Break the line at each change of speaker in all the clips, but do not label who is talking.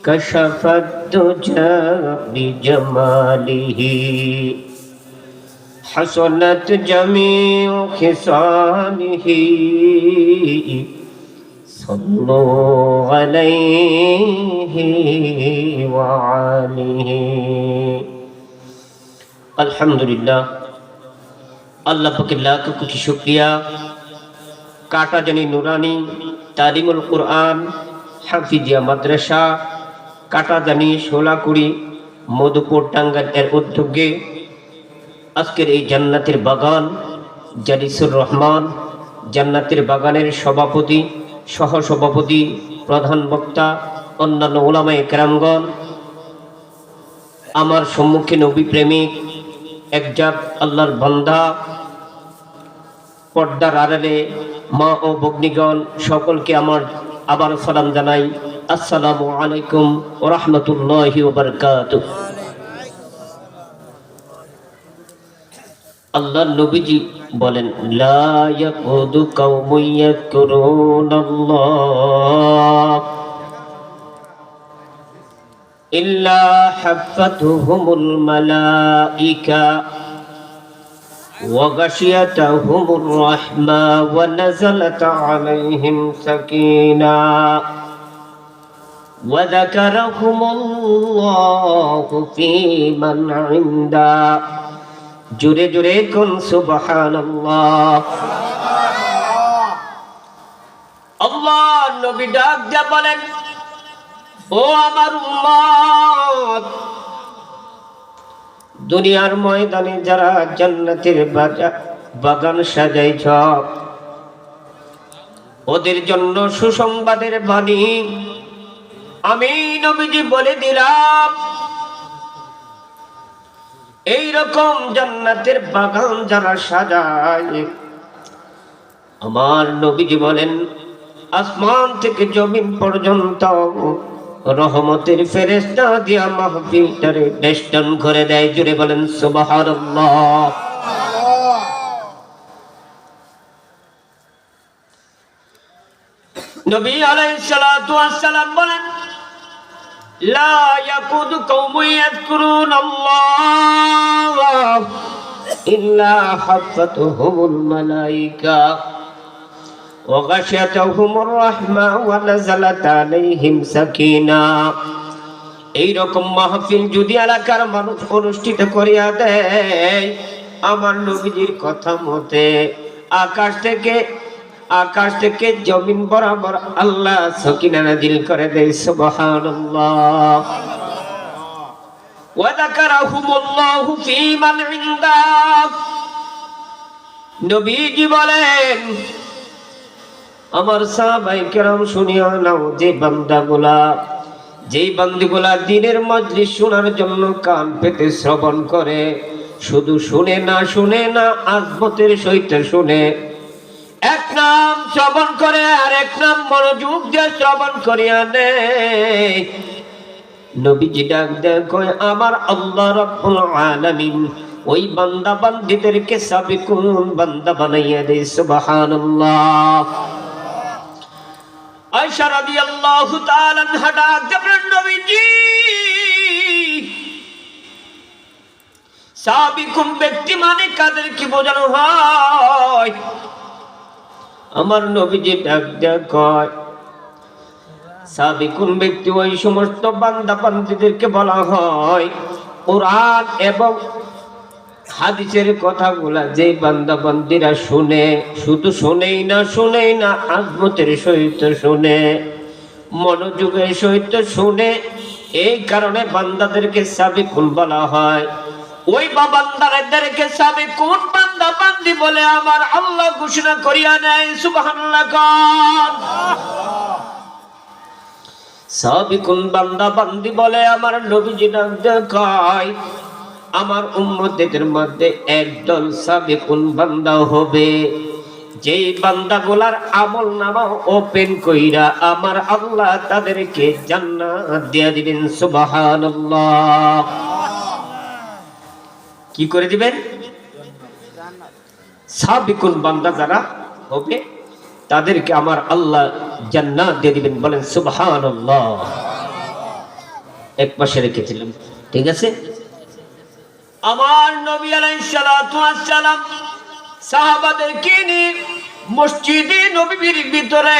كشف الدجى بجماله حسنت جميع خصاله صلوا عليه وعليه الحمد لله আল্লাহ পাকের লাখ কোটি শুকরিয়া। কাটাজানি নুরানি তালিমুল কুরআন হাফিজিয়া মাদ্রাসা কাটাজানি শোলাকুড়ি মধুপুর টাঙ্গাইল এর উদ্যোগে আজকের এই জান্নাতের বাগান জালিসুর রহমান জান্নাতের বাগানের সভাপতি সহসভাপতি প্রধান বক্তা অন্যান্য উলামায়ে কেরামগণ, আমার সম্মুখে নবী প্রেমিক একজাত আল্লাহর বান্দা, পর্দার আড়ালে মা ও ভগ্নীগণ, সকলকে আমার আবার সালাম জানাই। আসসালামু আলাইকুম ওয়া রাহমাতুল্লাহি ওয়া বারাকাতুহু। আল্লাহর নবীজি বলেন, লা ইয়াকুদু কওমুন ইয়াযকুরুনাল্লাহ ইল্লা হাফাতুহুমুল মালাইকা ওয়া গাশিয়াতুহুমুর রাহমা ওয়া নাযালাত আলাইহিম সাকিনা ওয়া যাকারাহুমুল্লাহু ফী মান ইনদা। জোরে জোরে কোন সুবহানাল্লাহ। আল্লাহ নবী ডাক দিয়ে বলেন, ও আমার উম্মত, দুনিয়ার ময়দানে যারা জান্নাতের বাগান সাজাইছ, ওদের জন্য সুসংবাদের বাণী আমি নবীজি বলে দিলাম। এই রকম জান্নাতের বাগান যারা সাজায়, আমার নবীজি বলেন আসমান থেকে জমিন পর্যন্ত রহমতের ফেরেশতা দিয়া মাহফিলটারে বেষ্টন করে দেয়। জুড়ে বলেন সুবহানাল্লাহ। নবী আলাইহিস সালাতু ওয়াস সালাম বলেন, লা ইয়াকুদু কওমুন ইয়াযকুরুনাল্লাহ ইল্লা হাফাতুহুমুল মালাইকা ওয়া গাশিয়াতুহুমুর রাহমা ওয়া নাযালাত আলাইহিম সাকিনা। এই রকম মাহফিল যদি এলাকার মানুষ অনুষ্ঠিত করিয়া দেয়, আমার নবীজির কথা মতে আকাশ থেকে জমিন বরাবর আল্লাহ সাকিনা নাজিল করে দেয়। সুবহানাল্লাহ। ওয়া যাকারাহুমুল্লাহু ফী মান ইনদা। নবীজি বলেন, আমার সাহাবায়ে কেরাম শুনিয়া নাও, যেই বান্দিগুলা দিনের মজলিস শোনার জন্য কান পেতে শ্রবণ করে, শুধু শুনে না আজমতের সহিত শুনে, এক নাম শ্রবণ করে আর এক নাম মনোযোগ দিয়ে শ্রবণ করিয়া নেয়। নবীজি ডাক দেয় কয়, আমার আল্লাহ রাব্বুল আলামিন ওই বান্দা বান্দীদেরকে সাবিকুন বান্দা বানাইয়া দেয়। সুবহানাল্লাহ। আয়েশা রাদিয়াল্লাহু তাআলা আনহা ডাক দেন, নবীজি সাবিকুন ব্যক্তি মানে কাদের কি বোঝানো হয়? আমার নবীজি ডাক দেয়া কয়, সাবিকুন ব্যক্তি ওই সমস্ত বান্দা বান্দীদেরকে বলা হয় কুরআন এবং হাদিসের কথাগুলা যে বান্দা বান্দীরা শুনে, শুধু শুনেই না আজমতের সহিত শুনে, মনোযোগের সহিত শুনে, এই কারণে বান্দাদেরকে সাবিকুন বলা হয়। ওই বান্দাদেরকে সাবিকুন বান্দা বান্দি বলে আমার আল্লাহ ঘোষণা করিয়া নেয়। সুবহানাল্লাহ। সাবিকুন বান্দা বান্দি বলে আমার নবীজি ডাক দেয়, আমার উম্মতের মধ্যে একদল সাবিকুন বান্দা হবে, যেই বান্দাগুলার আমলনামা ওপেন কইরা আমার আল্লাহ তাদেরকে জান্নাত দিয়া দিবেন। সুবহানাল্লাহ। কি করে দিবেন? সাবিকুন বান্দা যারা হবে তাদেরকে আমার আল্লাহ জান্নাত দিয়ে দিবেন। বলেন সুবহানাল্লাহ। এক পাশে রেখেছিলাম, ঠিক আছে। আমার নবী আলাইহিস সালাতু ওয়াস সালাম সাহাবাদেরকে নিয়ে মসজিদে নববীর ভিতরে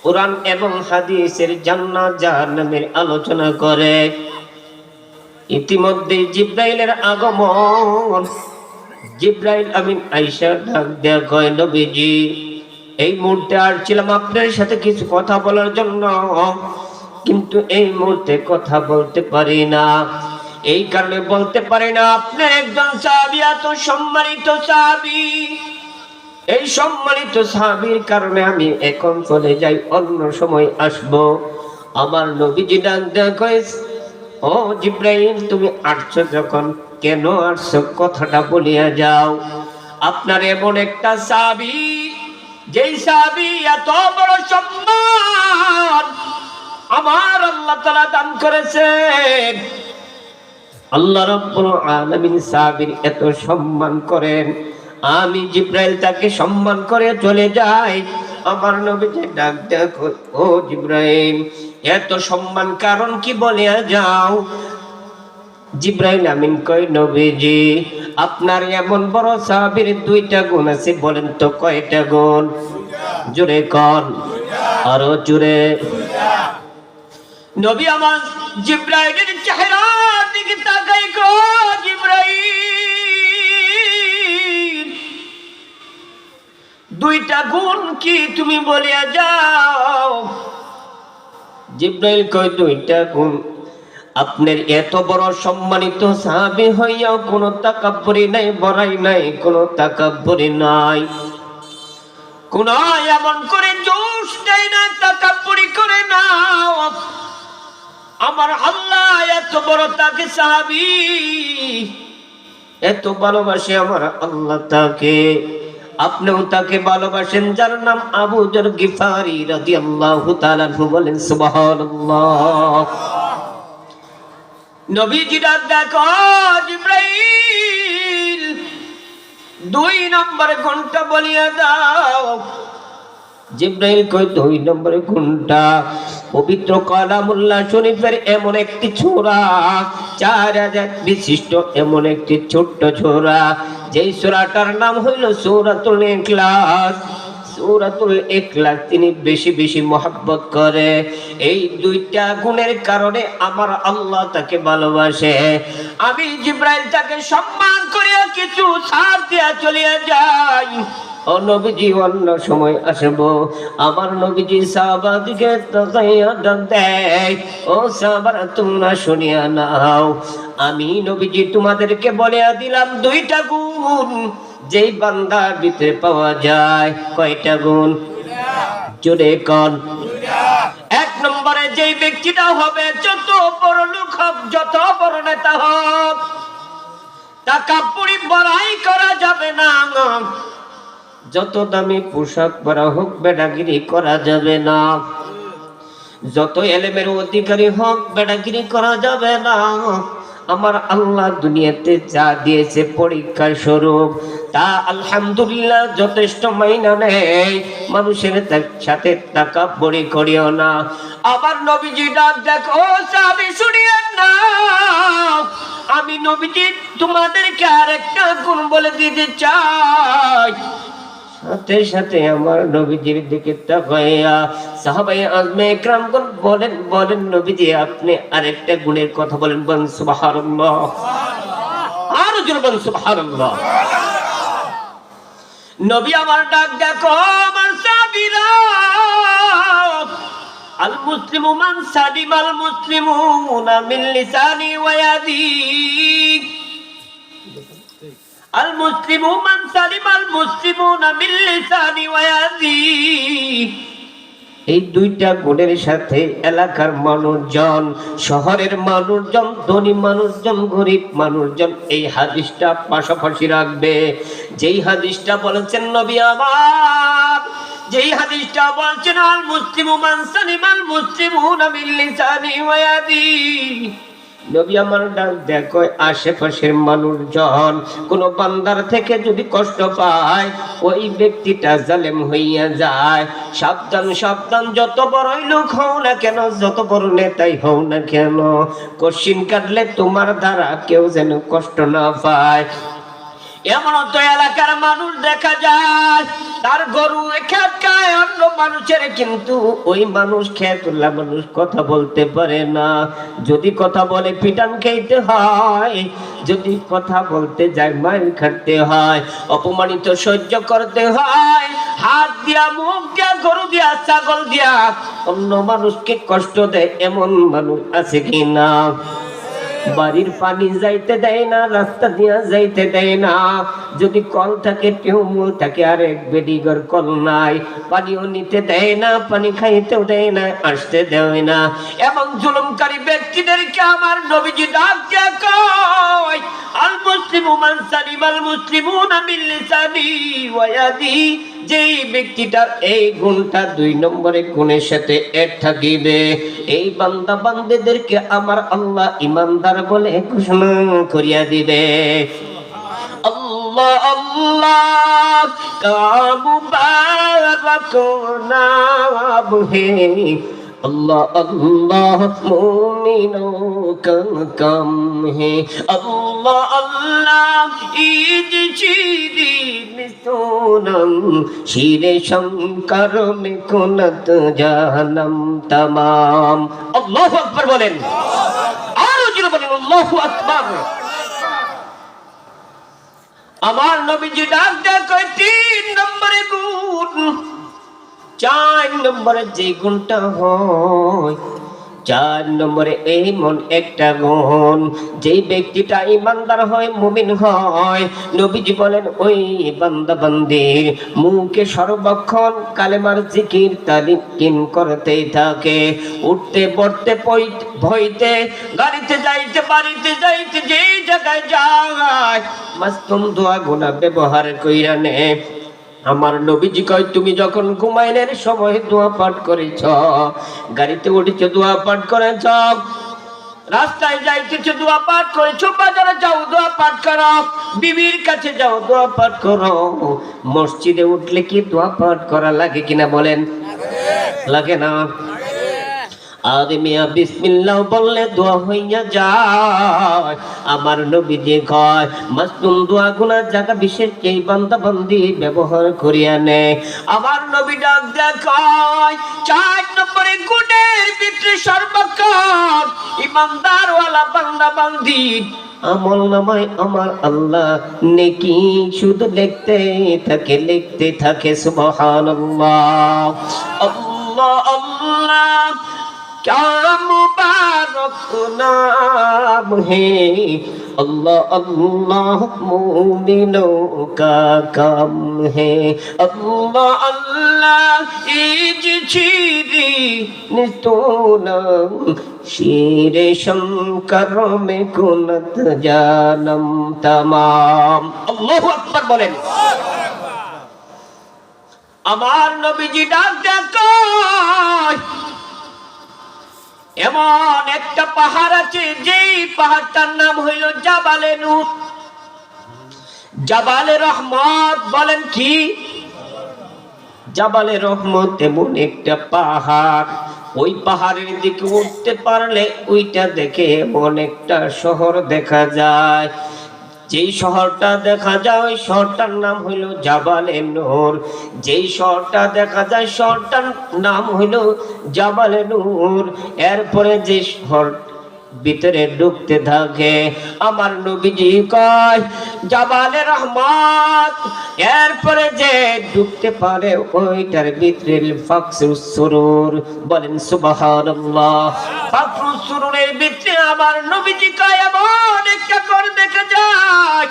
কোরআন এবং হাদিসের জান্নাত জাহান্নামের আলোচনা করে। ইতিমধ্যে জিব্রাইলের আগমন। জিব্রাইল আমিন আয়েশা ডাক দেয়া কয়, নবীজি এই মুহূর্তে আসছিলাম আপনার সাথে কিছু কথা বলার জন্য, কিন্তু এই মুহূর্তে কথা বলতে পারি না। এই কারণে বলতে পারি না, আপনার একজন সাহাবী, এত সম্মানিত সাহাবী, এই সম্মানিত সাহাবীর কারণে আমি এখন চলে যাই, অন্য সময় আসব। আমার নবীজি ডাক দেয়া কয়, ও জিব্রাইল তুমি আসছো যখন, কেন আসছো কথাটা বলিয়া যাও। আপনার এমন একটা সাহাবী, যেই সাহাবী এত বড় সম্মান আমার আল্লাহ তাআলা দান করেছেন। আল্লাহ রাব্বুল আলামিন সাহাবীর এত সম্মান করেন, আমি জিব্রাইল তাকে সম্মান করে চলে যাই। আমার নবীজি ডাক দেখো, ও জিব্রাইল এত সম্মান কারণ কি বলিয়া যাও। জিব্রাইল আমিন কয়, নবীজি আপনার এমন বড় সাহাবীর দুইটা গুণ আছে, বলেন তো কয়টা গুণ? জোরে কোন, আরো জোরে। নবী আমার জিব্রাইলের চেহারার দিকে তাকাই গো, জিব্রাইল দুইটা গুণ কি তুমি বলিয়া যাও। জিব্রাইল কয়, দুইটা গুণ। আপনার এত বড় সম্মানিত সাহাবী হইয়াও কোনো তাকাব্বুরি নাই, বড়াই নাই, কোনো তাকাব্বুরি নাই, কোন এমন করে জোশ দেয় না, তাকাব্বুরি করে না। আমার আল্লাহ এত বড় তাকে সাহাবী এত ভালোবাসে, আমার আল্লাহ তাকে, আপনিও তাকে ভালোবাসেন, যার নাম আবু যর গিফারি রাদিয়াল্লাহু তাআলা আনহু। বলেন সুবহানাল্লাহ। নবীজি ডাক দেখো, জিব্রাইল দুই নম্বর গুণটা বলিয়া দাও। জিব্রাইল কয়, দুই নম্বর গুণটা পবিত্র কালামুল্লাহ শরীফের এমন একটি সূরা, 4000 বিশিষ্ট এমন একটি ছোট্ট সূরা, যেই সূরাটার নাম হইল সূরাতুল ইখলাস। সূরাতুল ইখলাস তিনি বেশি বেশি মহব্বত করে। এই দুইটা গুণের কারণে আমার আল্লাহ তাকে ভালোবাসে। আমি জিব্রাইল তাকে সম্মান করিয়া কিছু ছাড় দিয়া চলিয়া যাই। ও নবীজি অন্য সময় আসবো। আমার নবীজি সাহাবাদিকে তাকাইয়া ডাক দেয়, ও সাহাবারা তোমরা শুনিয়া নাও, আমি নবীজি তোমাদেরকে বলিয়া দিলাম দুইটা গুণ, যেই বান্দার ভিতরে পাওয়া যায়। কয়টা গুণ? জোরে কোন। এক নম্বরে যেই ব্যক্তিটা হবে, যত বড় লোক হোক, যত বড় নেতা হোক, তাকাব্বুরি বড়াই করা যাবে না। যত দামি পোশাক পরা হোক, বেড়াগিরি করা যাবে না। যত এলেমের অধিকারী হোক, বেড়াগিরি করা যাবে না। আমার আল্লাহ দুনিয়াতে যা দিয়েছে পরীক্ষার স্বরূপ, তা আলহামদুলিল্লাহ যথেষ্ট মাইনা নেই। মানুষের সাথে তাকাব্বুরি করিও না। আবার নবীজি ডাক দেখো, সাহাবী শুনিয়েন না, আমি নবীজি তোমাদেরকে আরেকটা গুণ বলে দিতে চাই। সাথে সাথে আমার নবীজির দিকে তাকাইয়া সাহাবায়ে আজমে ইকরামগণ বলেন, বলেন নবীজি আপনি আরেকটা গুণের কথা বলেন। বলেন সুবহানাল্লাহ, আর জোরে বলেন সুবহানাল্লাহ। নবী আমার ডাক দেখো, আমার সাহাবীরা, আল মুসলিমু মান সালিমাল মুসলিমুনা মিন লিসানি ওয়া ইয়াদি, আল মুসলিমু মান সালিমাল মুসলিমুনা মিন লিসানি ওয়া ইয়াদি। এই দুইটা গুণের সাথে এলাকার মানুষজন, শহরের মানুষজন, ধনী মানুষজন, গরিব মানুষজন এই হাদিসটা পাশাপাশি রাখবে। যেই হাদিসটা বলেছেন নবী আমার, যেই হাদিসটা বলছেন আল মুসলিমু মান সালিমাল মুসলিমুনা মিন লিসানি ওয়া ইয়াদি, নবী আমার ডাক দেখো আশেপাশের মানুষজন কোন বান্দার থেকে যদি কষ্ট পায় ওই ব্যক্তিটা জালেম হইয়া যায়। সাবধান সাবধান, যত বড়ই লোক হও না কেন, যত বড় নেতাই হও না কেন, কশিন কাটলে তোমার দ্বারা কেউ যেন কষ্ট না পায়। এমন তো এলাকার মানুষ দেখা যায় তার গরু খেত খায় অন্য মানুষের, কিন্তু ওই মানুষ খেতুল্লাহ মানুষ কথা বলতে পারে না। যদি কথা বলে পিটান খেতে হয়, যদি কথা বলতে যায় মাইর খাটতে হয়, অপমানিত সহ্য করতে হয়। হাত দিয়া, মুখ দিয়া, গরু দিয়া, ছাগল দিয়া অন্য মানুষকে কষ্ট দেয়, এমন মানুষ আছে কি না? বাড়ির পানি যাইতে দেয় না, রাস্তা দিয়া যাইতে দেয় না। যদি কল থাকে, টিউবওয়েল থাকে, আর এক বেডিগর কল নাই, পানিও নিতে দেয় না, পানি খাইতেও দেয় না, আসতে দেয় না। এবং জুলুমকারী ব্যক্তিদেরকে আমার নবীজি ডাক দিয়া কয়, আল মুসলিমু মান সালিমাল মুসলিমুনা মিন লিসানি ওয়া ইয়াদি। যেই ব্যক্তিটা এই গুণটা 2 নম্বরে গুণের সাথে এড থাকিবে, এই বান্দা বান্দেদেরকে আমার আল্লাহ ইমানদার বলে ঘোষণা করিয়া দিবে। আল্লাহ আল্লাহ কা মুবারক নাম হে, अल्लाह अल्लाह मोमिनों का काम है। अल्लाह अल्लाह ईद चीरी सोनम शीरे शंकर में कुनत जानम तमाम। अल्लाहु अकबर बोलें, आरो जुरे बोलें अल्लाहु अकबर। আমার নবীজি ডাক দেয় 3 নম্বরে গুণ। 4 নম্বরে যে গুণটা হয়, 4 নম্বরে এমন একটা গুণ, যে ব্যক্তিটা ইমানদার হয়, মুমিন হয়, নবীজি বলেন ওই বান্দা বান্দির মুখে সর্বক্ষণ কালেমার জিকির তালিম করতেই থাকে। উঠতে বসতে ভইতে, গাড়িতে যাইতে, বাড়িতে যাইতে, যে জায়গায় যায় মাসতুম দোয়া গুনাহ ব্যবহার কইরা নে। আমার নবীজি কয়, তুমি যখন ঘুমাইনের সময় দোয়া পাঠ করেছ, গাড়িতে উঠেছ দোয়া পাঠ করেছ, রাস্তায় যাইতেছ দোয়া পাঠ করেছ, বাজারে যাও দোয়া পাঠ করো, বিবির কাছে যাও দোয়া পাঠ করো, মসজিদে উঠলে কি দোয়া পাঠ করা লাগে কিনা বলেন? লাগে না? আরে মিয়া বিসমিল্লাহ বললে দোয়া হইয়া যায়। আমার নবীজি কয় মাসনুন দোয়া গুনার জায়গা বিশেষ এই বান্দা বান্দি ব্যবহার করিয়া নেয়। আমার নবী ডাক দেখায় 4 নম্বরে গুণের ভিতরে সর্বক্ষণ ইমানদার ওয়ালা বান্দা বান্দি আমল নামায় আমার আল্লাহ নেকি শুধু লিখতে থাকে সুবহানাল্লাহ। আল্লাহ আল্লাহ क्या मुबारक नाम है, अल्लाह अल्लाह मोमिनों का काम है। अल्लाह अल्लाह इज चीरी निस्तोना शीरे शंकर में कुनत जानम तमाम। अल्लाहु अकबर बोलें। আমার নবীজি ডাক দেয় এমন একটা পাহাড় আছে, যেই পাহাড়টার নাম হইল জাবালে নূর, জাবালে রহমত। বলেন কি? জাবালে রহমত এমন একটা পাহাড়, ওই পাহাড়ের দিকে উঠতে পারলে ওইটা দেখে এমন একটা শহর দেখা যায়। যেই শহরটা দেখা যায় ওই শহরটার নাম হইল জাবালে নূর। যেই শহরটা দেখা যায় শহরটার নাম হইল জাবালে নূর। এরপরে যে শহর ভিতরে ঢুকতে থাকে আমার নবীজি কয় জাবালে রহমত। এরপরে যে ঢুকতে পারে ওইটার ভিতরে ফাকরুস সুরুর। বলেন সুবহানাল্লাহ। ফাকরুস সুরুরের ভিতরে আমার নবীজি কয় এমন একটা ঘর দেখা যায়,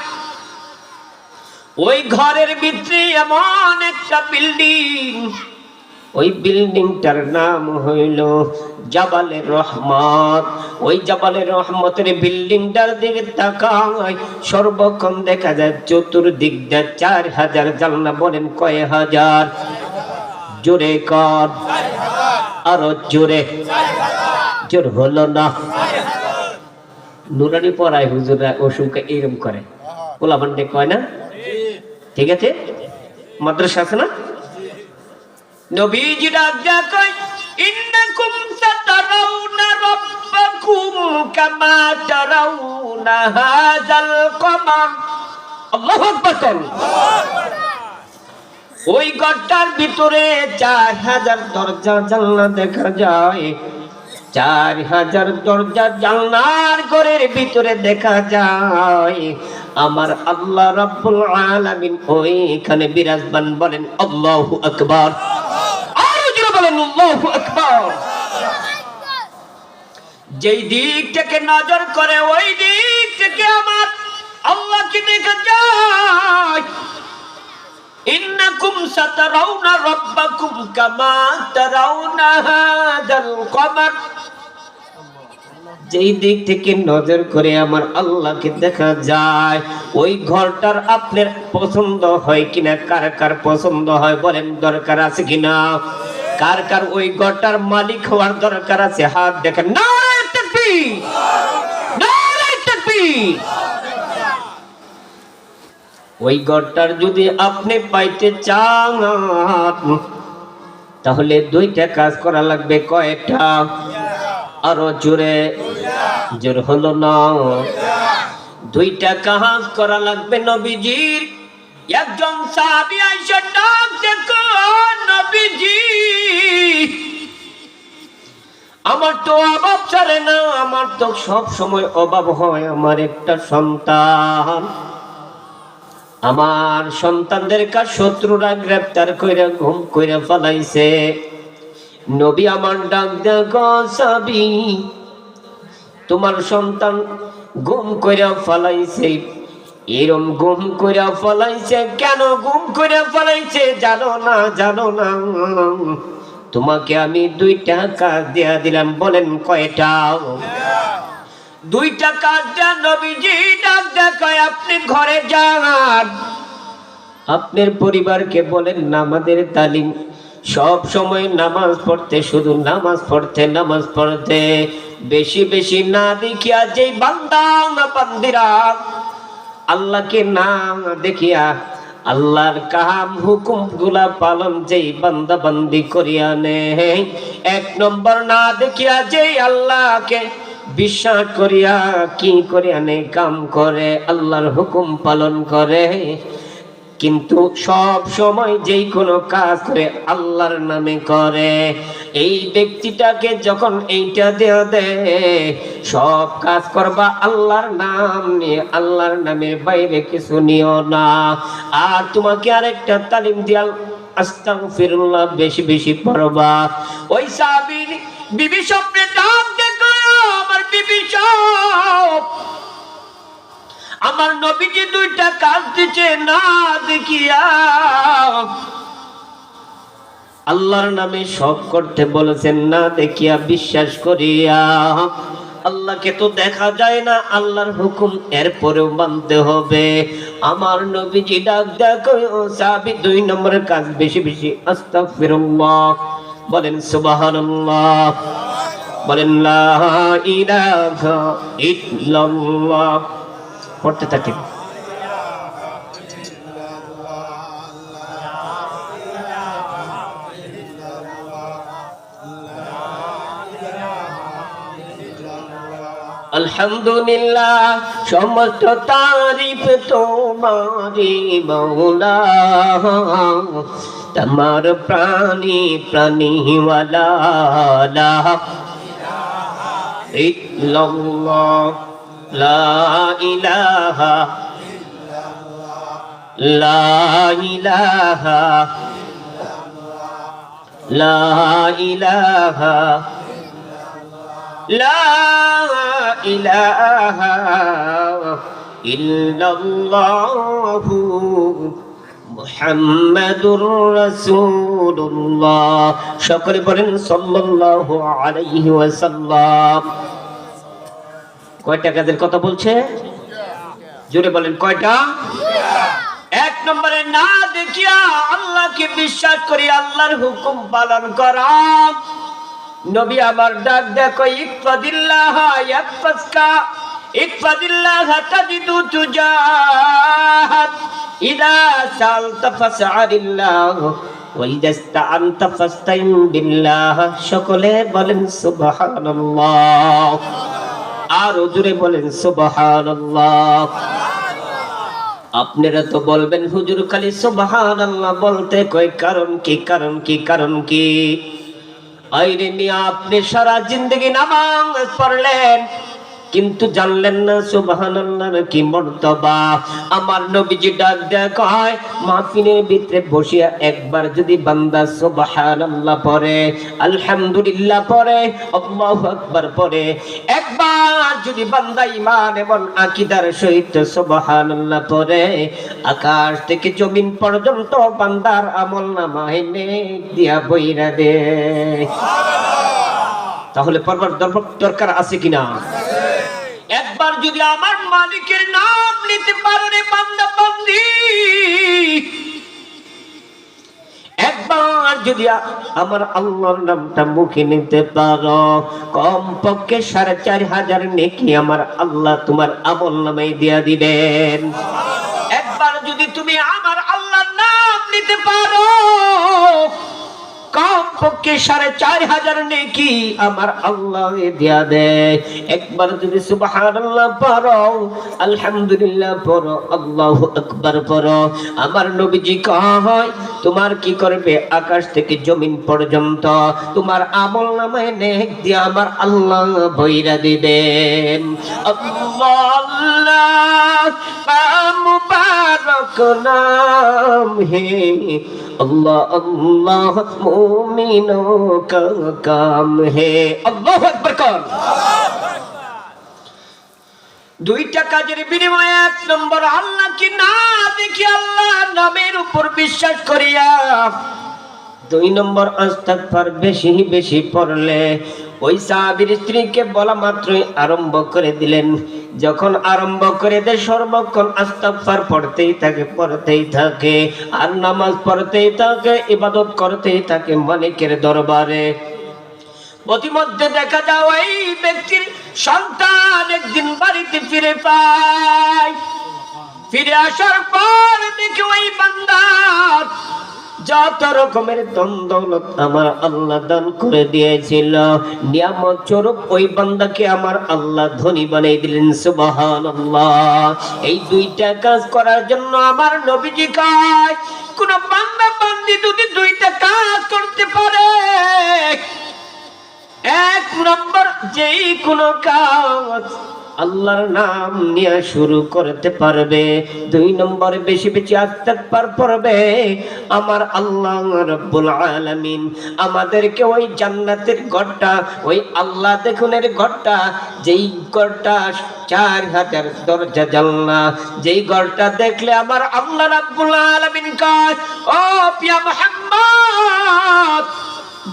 ওই ঘরের ভিতরে এমন একটা বিল্ডিং, ওই বিল্ডিংটার নাম হইল জাবালে রহমত। ওই জাবালে রহমতের বিল্ডিংটার দিকে তাকায় সর্বক্ষণ দেখা যায় চতুর্দিক দিয়ে 4000 জানলা। বলেন কয় হাজার? জোরে কর, আরো জোরে। জোর হলো না? নুরানি পড়ায় হুজুররা অসুখে এরকম করে, পোলাপান্ডে কয় না? ঠিক আছে, মাদ্রাসা আছে না? নবীজি ডাক দেয়া কয়, ইন্নাকুম সাতারাউনা রাব্বাকুম কামা তারাউনা হাযাল কমার। আল্লাহু আকবার। ওই ঘরটার ভিতরে 4000 দরজা জানলা দেখা যায়। 4000 দরজা জানলার ঘরের ভিতরে দেখা যায় আমার আল্লাহ রাব্বুল আলামিন ওইখানে বিরাজমান। বলেন আল্লাহু আকবার। আর জোরে বলেন আল্লাহু আকবার। যেই দিক থেকে নজর করে ওই দিক থেকে আমার আল্লাহকে দেখা যায়। ইন্নাকুম সাতারাউনা রাব্বাকুম কামা তারাউনা হাযাল কমার। যেই দিক থেকে নজর করে আমার আল্লাহকে দেখা যায় ওই ঘরটার আপনার পছন্দ হয় কিনা? কার কার পছন্দ হয় বলেন, দরকার আছে কিনা? কার কার ওই ঘরটার মালিক হওয়ার দরকার আছে? হাত দেখেন। নারে তাকবীর, নারে তাকবীর। ওই ঘরটার যদি আপনি পাইতে চান তাহলে দুইটা কাজ করা লাগবে। কয়টা? আরো জোরে, জোর হলো না। দুইটা কাজ করা লাগবে। নবীজির একজন সাহাবী আয়েশা ডাক দেখো, নবীজি আমার তো অভাব ছাড়ে না, আমার তো সব সময় অভাব হয়। আমার একটা সন্তান, আমার সন্তানদের কাছে শত্রুরা গ্রেফতার কইরা ঘুম কইরা ফলাইছে। নবী আমার ডাক দেখো, সাবি তোমার সন্তান গুম কইরা ফলাইছে। এরম গুম কইরা ফলাইছে কেন? গুম কইরা ফলাইছে জানো না? জানো না? তোমাকে আমি দুইটা কাজ দেয়া দিলাম। বলেন কয়টা? দুইটা কাজ দেয়া। নবীজি ডাক দেখো, আপনি ঘরে যান, আপনার পরিবারকে বলেন নামাজের তালিম সব সময় নামাজ পড়তে, শুধু নামাজ পড়তে, নামাজ পড়তে, বেশি বেশি না দেখিয়া যেই বান্দা বান্দিরা আল্লাহকে না দেখিয়া আল্লাহর কাম হুকুম গুলা পালন যেই বান্দা বান্দি করিয়া নে, 1 নম্বর না দেখিয়া যেই আল্লাহকে বিশ্বাস করিয়া কি করিয়া নে, কাম করে, আল্লাহর হুকুম পালন করে, কিন্তু সব সময় যেই কোনো কাজ করে আল্লাহর নামে করে, এই ব্যক্তিটাকে যখন এইটা দেয়া দেয়, সব কাজ করবা আল্লাহর নাম নিয়ে, আল্লাহর নামের বাইরে কিছু নিও না। আর তোমাকে আরেকটা তালিম দিয়াল, আস্তাগফিরুল্লাহ বেশি বেশি পড়বা। ওই সাহাবীর বিবি স্বপ্নে ডাক দেখো, আমার বিবি সব আমার নবীজি দুইটা কাজ দিচ্ছে না দেখিয়া আল্লাহর নামে সব করতে বলেছেন, না দেখিয়া বিশ্বাস করিয়া। আল্লাহকে তো দেখা যায় না, আল্লাহর হুকুম এরপরেও মানতে হবে। আমার নবীজি ডাক দেখো, সাহাবী 2 নম্বরের কাজ বেশি বেশি আস্তাগফিরুল্লাহ। বলেন সুবহানাল্লাহ, বলেন লা ইলাহা ইল্লাল্লাহ। পড়তে থাকেন। আলহামদুলিল্লাহ, সমস্ত তারিফ তোমারি মৌলা, তোমার প্রাণী প্রাণীওয়ালা, লা ইলাহা ইল্লাল্লাহ, লা ইলাহা লা ইলাহা লা ইলাহা লা ইলাহা ইল্লাল্লাহু মুহাম্মাদুর রাসূলুল্লাহ। সকলে বলেন সাল্লাল্লাহু আলাইহি ওয়াসাল্লাম। কয়টা কাজের কথা বলছে? জোরে বলেন কয়টা? 1 নম্বরে না দেখিয়া আল্লাহকে বিশ্বাস করি, আল্লাহর হুকুম পালন করা। নবী আমার ডাক দেখো, ইকফাদিল্লাহ ইয়াকফাসকা, ইকফাদিল্লাহ তাজিদু তুজাহাক, ইযা সালতা ফাসআলিল্লাহ ওয়া ইযা ইসতাআনতা ফাস্তাইন বিল্লাহ। সকলে বলেন সুবহানাল্লাহ, আর জোরে বলেন সুবহানাল্লাহ। আপনারা তো বলবেন হুজুর খালি সুবহানাল্লাহ বলতে কই কারণ কি, কারণ কি, কারণ কি? আইরে মিয়া, আপনি সারা জিন্দেগি নামাজ পড়লেন কিন্তু জানলেন না সুবহানাল্লাহর কি মর্তবা। আমার নবীজি ডাক দেয়া কয়, মাহফিলের ভিতরে বসিয়া একবার যদি বান্দা সুবহানাল্লাহ পড়ে, আলহামদুলিল্লাহ পড়ে, আল্লাহু আকবার পড়ে, একবার যদি বান্দা ঈমান এবং আকীদার সহিত সুবহানাল্লাহ পড়ে, আকাশ থেকে জমিন পর্যন্ত বান্দার আমলনামায় নেক দিয়া বইরা দেয়। তাহলে পড়বার দরকার আছে কিনা? একবার যদি আমার মালিকের নাম নিতে পারো রে বান্দা বান্দি, একবার যদি আমার আল্লাহর নামটা মুখে নিতে পারো, কমপক্ষে 4500 নেকি আমার আল্লাহ তোমার আমলনামায় দিয়া দিবেন। একবার যদি তুমি আমার আল্লাহর নাম নিতে পারো, কমপক্ষে 4500 নেকি আমার আল্লাহ দিয়া দেয়। একবার যদি সুবহানাল্লাহ পড়ো, আলহামদুলিল্লাহ পড়ো, আল্লাহু আকবার পড়ো, আমার নবীজি কয় তোমার কি করবে, আকাশ থেকে জমিন পর্যন্ত তোমার আমলনামায় নেক দিয়ে আমার আল্লাহ বইরা দিবেন। আল্লাহ মুবারক নাম হে अल्लाह अल्लाह मोमिनों का काम है। अल्लाहु আকবার কর। দুইটা কাজের বিনিময়ে, এক নম্বর আল্লাহকে না দেখি আল্লাহ নামের উপর বিশ্বাস করিয়া, 2 নম্বর ইস্তিগফার বেশি বেশি পড়লে। ওই সাহাবীর স্ত্রীকে বলা মাত্রই আরম্ভ করে দিলেন। যখন আরম্ভ করে দেয় সর্বক্ষণ ইস্তিগফার পড়তেই থাকে, পড়তেই থাকে, আর নামাজ পড়তেই থাকে, ইবাদত করতেই থাকে মালিকের দরবারে। প্রতিমধ্যে দেখা যায় ওই ব্যক্তির সন্তান একদিন বাড়িতে ফিরে পায়। ফিরে আসার পর দেখে ওই বান্দা যত রকমের ধন দৌলত আমার আল্লাহ দান করে দিয়েছিল, নিয়ামত স্বরূপ ওই বান্দাকে আমার আল্লাহ ধনী বানিয়ে দিলেন। সুবহানাল্লাহ। এই দুইটা কাজ করার জন্য আমার নবীজি কয়, কোন বান্দা বান্দি যদি দুইটা কাজ করতে পারে, এক নম্বর যেই কোন কাজ আল্লাহর নাম নিয়ে শুরু করতে পারবে, 2 নম্বর বেশি বেশি ইস্তিগফার পড়বে, আমার আল্লাহ রাব্বুল আলামিন আমাদেরকে ওই জান্নাতের ঘরটা, ওই আল্লাহ দেখুনের ঘরটা, যেই ঘরটা 4000 দরজা জানলা, যেই ঘরটা দেখলে আমার আল্লাহ রাব্বুল আলামিন কয়, ও পিয়া মুহাম্মদ,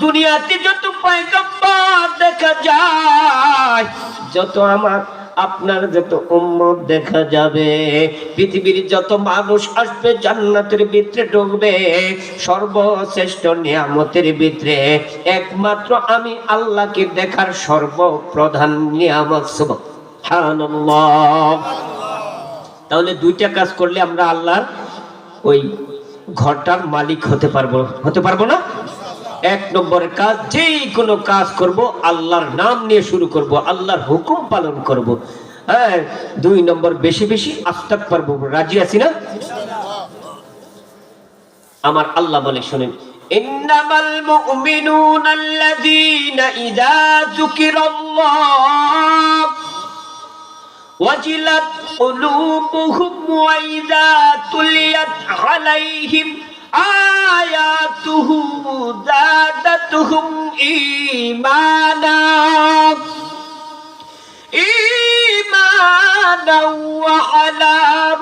দুনিয়াতে যত পয়গম্বর দেখা যায়, যত আমার আপনার যত উম্মত দেখা যাবে, পৃথিবীর যত মানুষ আসবে জান্নাতের ভিতরে ঢুকবে, সর্বশ্রেষ্ঠ নিয়ামতের ভিতরে একমাত্র আমি আল্লাহকে দেখার সর্বপ্রধান নিয়ামত। সুবহানাল্লাহ। তাহলে দুইটা কাজ করলে আমরা আল্লাহর ওই ঘরটার মালিক হতে পারবো না? 1 নম্বরের কাজ, যেই কোনো কাজ করব আল্লাহর নাম নিয়ে শুরু করব, আল্লাহর হুকুম পালন করব। হ্যাঁ, 2 নম্বর বেশি বেশি ইস্তিগফার পড়ব। রাজি আছি না? আমার আল্লাহ বলে শুনেন, ইন্নামাল মুমিনুনা আল্লাযীনা ইযা যুকিরাল্লাহ ওয়াজিলাত কুলুবুহুম ওয়া ইযা তুলিয়াত আলাইহিম আয়াতুহু যাদাতুহুম ঈমানা ওয়া আলা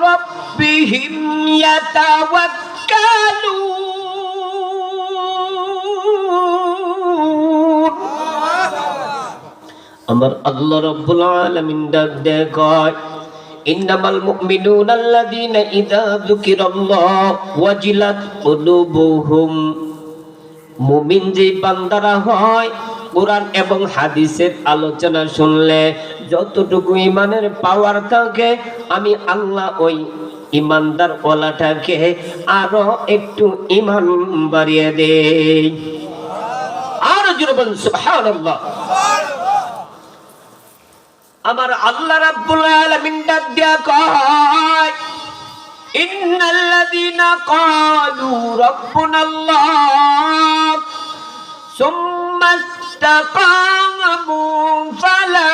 রাব্বিহিম ইয়াতাওয়াক্কালুন। আমার আল্লাহ রাব্বুল আলামিন ডাক দেয় কয়, ইন্নামাল মুমিনুনা আল্লাযীনা ইযা যুকিরাল্লাহ ওয়াজিলাত কুলুবুহুম। মুমিন যে বান্দারা হয় কোরআন এবং হাদিসের আলোচনা শুনলে যতটুকু ইমানের পাওয়ার থাকে আমি আল্লাহ ওই ইমানদার ওলাটাকে আরো একটু ইমান বাড়িয়ে দেই। আর জোরে বলুন সুবহানাল্লাহ। আমার আল্লাহ রাব্বুল আলামিন ডাক দিয়া কয় ইন্নাল্লাযীনা ক্বালু রাব্বুনাল্লাহ সুম্মা ইসতাকামু ফালা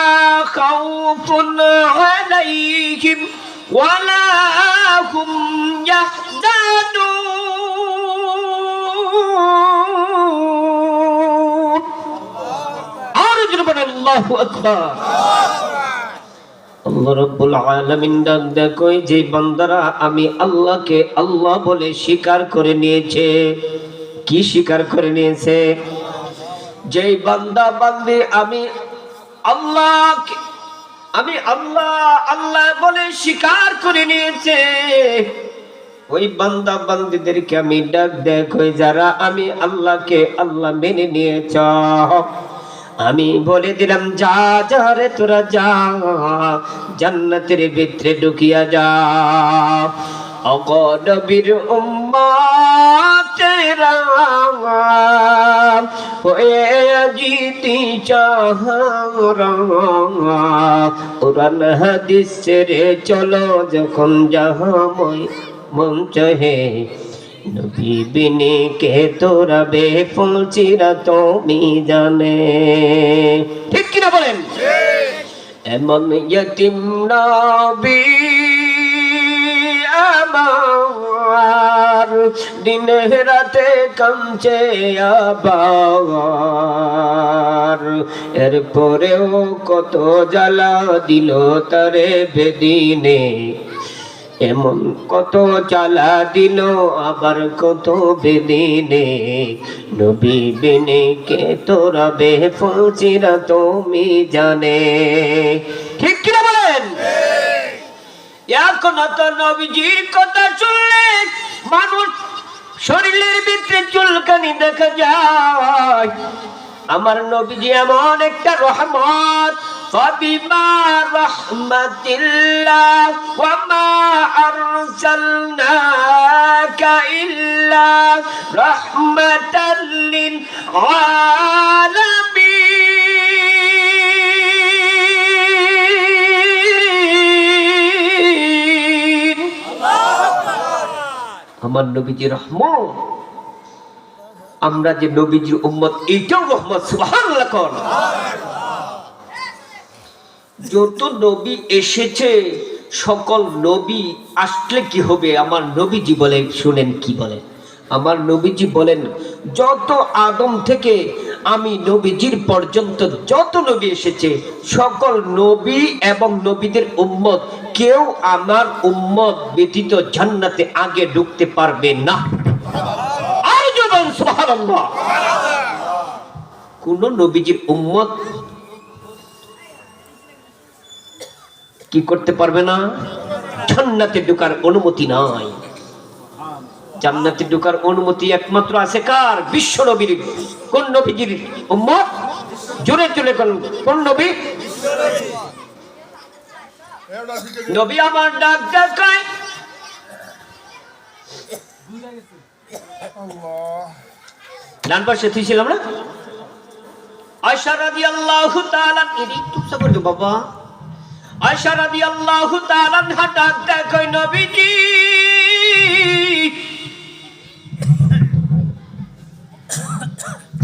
খাউফুন আলাইহিম ওয়ালা হুম ইয়াহজানুন। আর জোরে বলুন আল্লাহু আকবার। আল্লাহ রাব্বুল আলামিন ডাক দেখো যে বান্দারা আমি আল্লাহকে আল্লাহ বলে স্বীকার করে নিয়েছে। কি স্বীকার করে নিয়েছে? যেই বান্দা বান্দি আমি আল্লাহকে আমি আল্লাহ আল্লাহ বলে স্বীকার করে নিয়েছে, ওই বান্দা বান্দিদেরকে আমি ডাক দেখো যারা আমি আল্লাহকে আল্লাহ মেনে নিয়েছ, আমি বলে দিলাম যা যা রে তোরা যা জান্নাতের ভিতরে ঢুকিয়া যা। অগনবীর উম্মতেরা হয়ে জিতি চাহরা কোরআন হাদিস ছেড়ে চলো যখন যাহাময় মন চাহে, নবী বিনে কে তোরা বেফুল চিরা তুমি জানে। ঠিক কিনা বলেন? এমন ইয়তিম নবী আমার দিনে রাতে কাঁদছে আবার, এরপরেও কত জ্বালা দিল তারে বেদিনে, এমন কত জ্বালা দিল আবার কত বেদিনে, নবী বিনে কে তোরা বেফুল চিরা তুমি জানে। ঠিক কিনা বলেন? এখন তো নবীজির কথা শুনলে মানুষ শরীরের ভিতরে চুলকানি দেখা যায়। আমার নবীজি এমন একটা রহমত, ফাবিমা রাহমাতিল্লাহ ওয়া মা আরসালনাকা ইল্লা রাহমাতাল লিল আলামিন। আমার নবীজি রহমত, আমরা যে নবীজির উম্মত এইটাও রহমত। সুবহানাল্লাহ। কোন যত নবী এসেছে সকল নবী আসলে কি হবে? আমার নবীজি বলেন, শুনেন কি বলেন। আমার নবীজি বলেন যত আদম থেকে আমি নবীজির পর্যন্ত যত নবী এসেছে সকল নবী এবং নবীদের উম্মত কেউ আমার উম্মত ব্যতীত জান্নাতে আগে ঢুকতে পারবে না। আর জবান সুবহানাল্লাহ। কোন নবীজির উম্মত কি করতে পারবে না? জান্নাতে ঢোকার অনুমতি নাই। জান্নাতে ঢোকার অনুমতি একমাত্র আছে কার? বিশ্ব নবীর। কোন নবীজির উম্মত? জোরে জোরে কোন নবী? নবী আমার ডাক দেখায় ডান পাশে ছিলাম না? আয়েশা রাদিয়াল্লাহু তাআলা একটু সবর দে বাবা। আয়েশা রাদিয়াল্লাহু তাআলা আনহা ডাক দেখায় নবীজি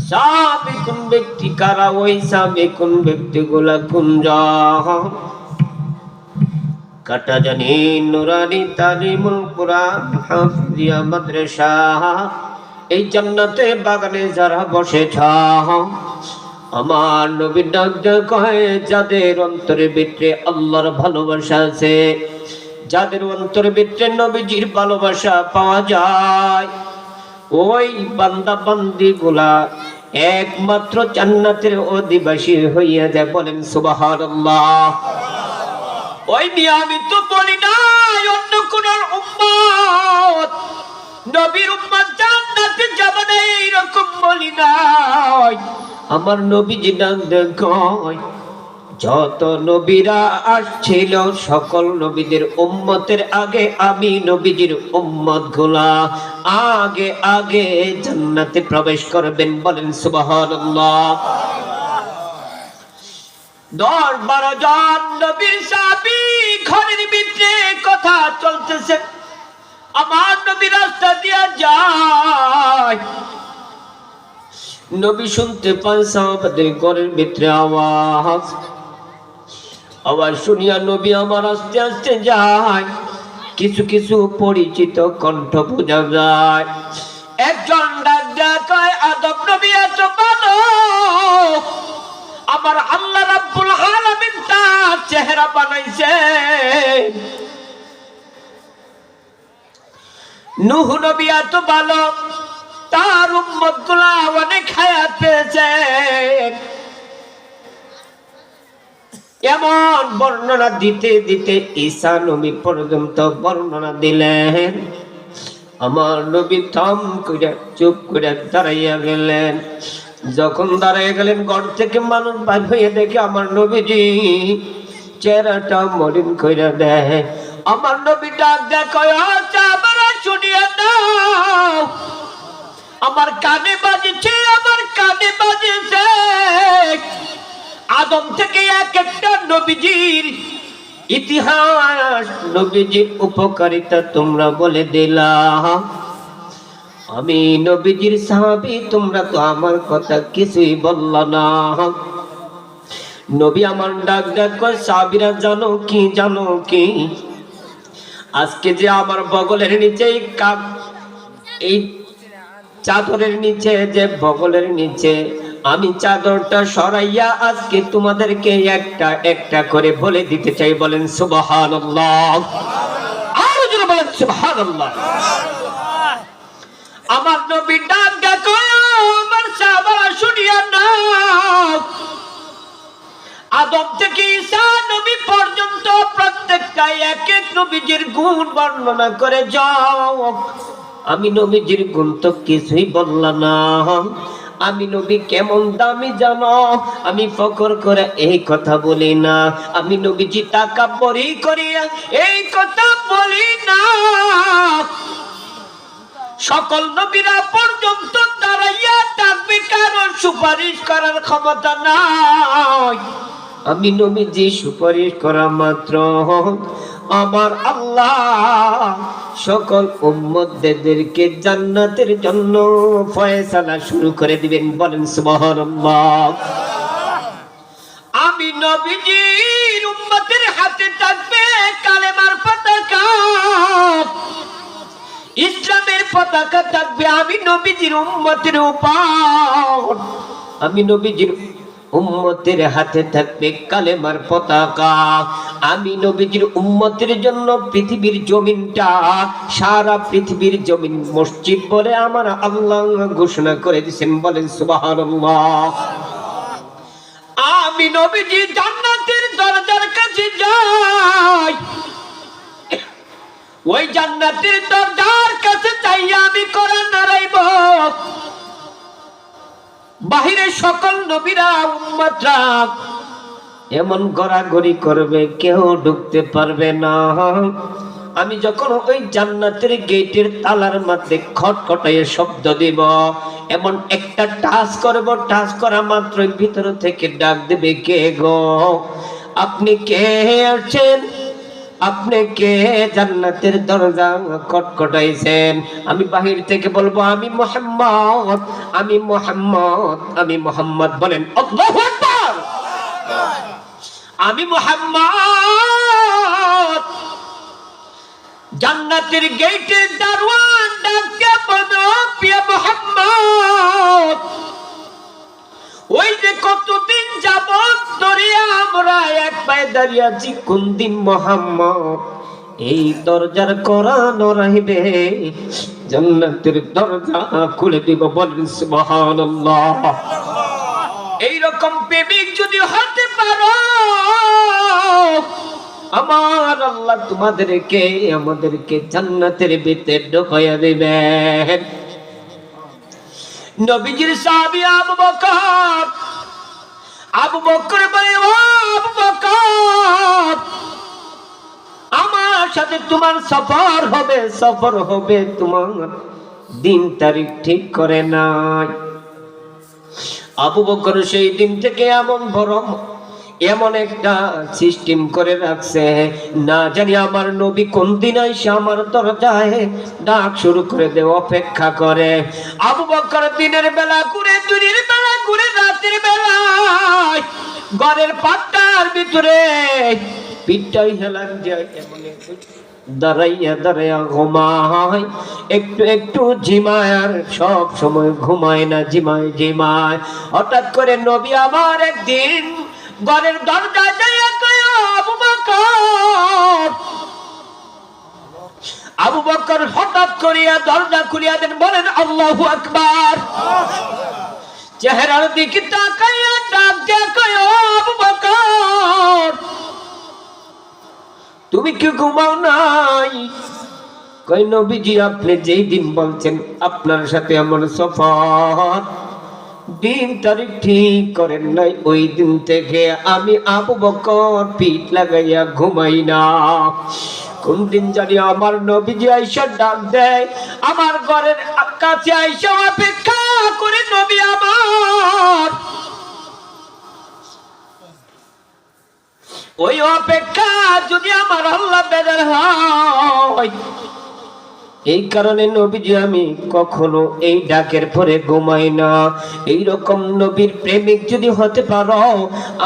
সাবিকুন ব্যক্তি কারা? ওই সাবিকুন ব্যক্তিগুলা কুঞ্জা কাটা জানি নুরানি তালিমুল কুরআন হাফিজিয়া মাদ্রাসা, এই জান্নাতে বাগানে যারা বসেছ আমার নবীর ডাক দেখায় যাদের অন্তরের ভিতরে আল্লাহর ভালোবাসা আছে, যাদের অন্তরের ভিতরে নবীজির ভালোবাসা পাওয়া যায়, ওই বান্দা বান্দি গুলা একমাত্র জান্নাতের অধিবাসী হইয়া যায়। বলেন সুবহানাল্লাহ। ওই নিয়ে আমি তো বলি নাই অন্য কোন উম্মত নবীর উম্মত জান্নাতে যাব না এইরকম বলি নাই। আমার নবীজি ডাক কয় যত নবীরা আসছিল সকল নবীদের উম্মতের আগে আমি নবীজির উম্মত গুলা আগে আগে জান্নাতে প্রবেশ করবেন। বলেন সুবহানাল্লাহ। 10-12 জন নবীর সাহাবী ঘরের ভিতরে কথা চলতেছে। আমার নবী রাস্তা দিয়া যায়, নবী শুনতে পান সাহাবাদের ঘরের ভিতরে আওয়াজ। আওয়াজ শুনিয়া নবী আমার আস্তে আস্তে যায়। কিছু কিছু পরিচিত কণ্ঠ বোঝা যায়। একজন ডাক কয় আদম নবী এত ভালো, আমার আল্লাহ রাব্বুল আলামিন তার চেহারা বানাইছে। নূহ নবী এত ভালো, তার উম্মত গুলা অনেক হায়াত পেয়েছে। এমন বর্ণনা দিতে দিতে ঈসা নবী পর্যন্ত বর্ণনা দিলেন। আমার নবী থম করে চুপ করে দাঁড়াইয়া গেলেন। যখন দাঁড়াইয়া গেলেন ঘর থেকে মানুষ বাইর হয়ে দেখে আমার নবীজি চেহারাটা মলিন কইরা দেয়। আমার নবী ডাক দেখো শুনিয়া দাও, আমার কানে বাজছে, আমার কানে বাজছে। আদম থেকে এক একটা নবীজির ইতিহাস, নবীজির উপকারিতা তোমরা বলে দিলা। আমি নবীজির সাহাবী, তোমরা তো আমার কথা কিছুই বললা না। নবী আমার ডাক কয় সাহাবীরা জানো কি, জানো কি, আজকে যে আমার বগলের নিচে এই চাদরের নিচে, যে বগলের নিচে আমি চাদরটা সরাইয়া আজকে তোমাদেরকে একটা একটা করে বলে দিতে চাই। বলেন সুবহানাল্লাহ। আর জোরে বলেন সুবহানাল্লাহ। আমার নবী ডাক দেখো আমার সাহাবারা শুনিয়া নাও, আদম থেকে ঈসা নবী পর্যন্ত প্রত্যেকটা এক এক নবীজির গুণ বর্ণনা করে যাও। আমি নবীজির গুণ তো কিছুই বললাম না। আমি নবী কেমন দামি জানো, আমি ফখর করে এই কথা বলি না। আমি নবীজি তাকাব্বুরি করিয়া এই কথা বলি না। সকল নবীরা পর্যন্ত দাঁড়াইয়া থাকবে, কারণ সুপারিশ করার ক্ষমতা নাই। আমি নবীজি সুপারিশ করা মাত্র আমার আল্লাহ সকল উম্মতদেরকে জান্নাতের জন্য ফয়সালা শুরু করে দিবেন। বলেন সুবহানাল্লাহ। আমি নবীজির উম্মতের হাতে থাকবে কালেমার পতাকা, ইসলামের পতাকা থাকবে আমি নবীজির উম্মতের উপর। আমি নবীজির উম্মতের হাতে থাকবে কালেমার পতাকা। আমি নবীজির উম্মতের জন্য পৃথিবীর জমিনটা, সারা পৃথিবীর জমিন মসজিদ বলে আমার আল্লাহ ঘোষণা করে দিয়েছেন। বলেন সুবহানাল্লাহ। আমি নবীজি জান্নাতের দরজার কাছে যাই, ওই জান্নাতের দরজার কাছে যাইয়া আমি কোরআন নাড়াইব। বাহিরে সকল নবীরা উম্মতরা এমন গড়াগড়ি করবে, কেউ ঢুকতে পারবে না। আমি যখন ওই জান্নাতের গেটের তালার মধ্যে খটখটাইয়ে শব্দ দিব, এমন একটা টাচ করব, টাচ করা মাত্র ভিতর থেকে ডাক দেবে কে গো, আপনি কে আছেন, আপনি কে জান্নাতের দরজা খটখটাইছেন। আমি বাহির থেকে বলবো আমি মুহাম্মদ, আমি মুহাম্মদ, আমি মুহাম্মদ। বলেন আল্লাহু আকবার। আমি মুহাম্মদ। জান্নাতের গেটের দারওয়ান ডাকে বলো প্রিয় মুহাম্মদ, ওই যে কতদিন যাবত ধরে আমরা এক পায়ে দাঁড়িয়ে আছি, কোন দিন মুহাম্মদ এই দরজার কোরআন রাহিবে, জান্নাতের দরজা খুলে দিব। বলেন সুবহানাল্লাহ। এইরকম প্রেমিক যদি হতে পারো, আমার আল্লাহ তোমাদেরকে আমাদেরকে জান্নাতের ভিতরে ঢুকাইয়া দিবেন। নবীজির সাহাবী আবু বকর, আবু বকর বলে, ও আবু বকর, আমার সাথে তোমার সফর হবে, তোমার দিন তারিখ ঠিক করে নাই। আবু বকর সেই দিন থেকে এমন একটা সিস্টেম করে রাখছে, না জানি আমার নবী কোন দিন এসে আমার দরজায় ডাক শুরু করে দেয়, অপেক্ষা করে। আবু বকর দিনের বেলা ঘুরে, দুনির বেলা ঘুরে, রাতের বেলায় ঘরের পাট্টার ভিতরে পিঠটাই হেলান যায়, এমন দাঁড়াইয়া ঘুমায়, একটু ঝিমায়, আর সব সময় ঘুমায় না, ঝিমায়। হঠাৎ করে নবী আমার একদিন ঘরের দরজা যাইয়া কয়, আবু বকর। আবু বকর হঠাৎ করিয়া দরজা খুলিয়া দেন, বলেন আল্লাহু আকবার। চেহারার দিকে তাকাইয়া ডাক দিয়া কয়, আবু বকর, তুমি কি ঘুমাও নাই? কই, নবীজি আপনি যেই দিন বলছেন আপনার সাথে আমার সফর, দিন তারিখ ঠিক করেন নাই, ওই দিন থেকে আমি আবু বকর পিঠ লাগাইয়া ঘুমাই না। কোন দিন জানি আমার নবীজি আইসা ডাক দেয়, আমার ঘরের কাছে আইসা অপেক্ষা করে নবী আমার, ওই অপেক্ষা যদি আমার আল্লাহ বেজার হয়, এই কারণে নবীজি আমি কখনো এই ডাকের পরে ঘুমাই না। এইরকম নবীর প্রেমিক যদি হতে পারো,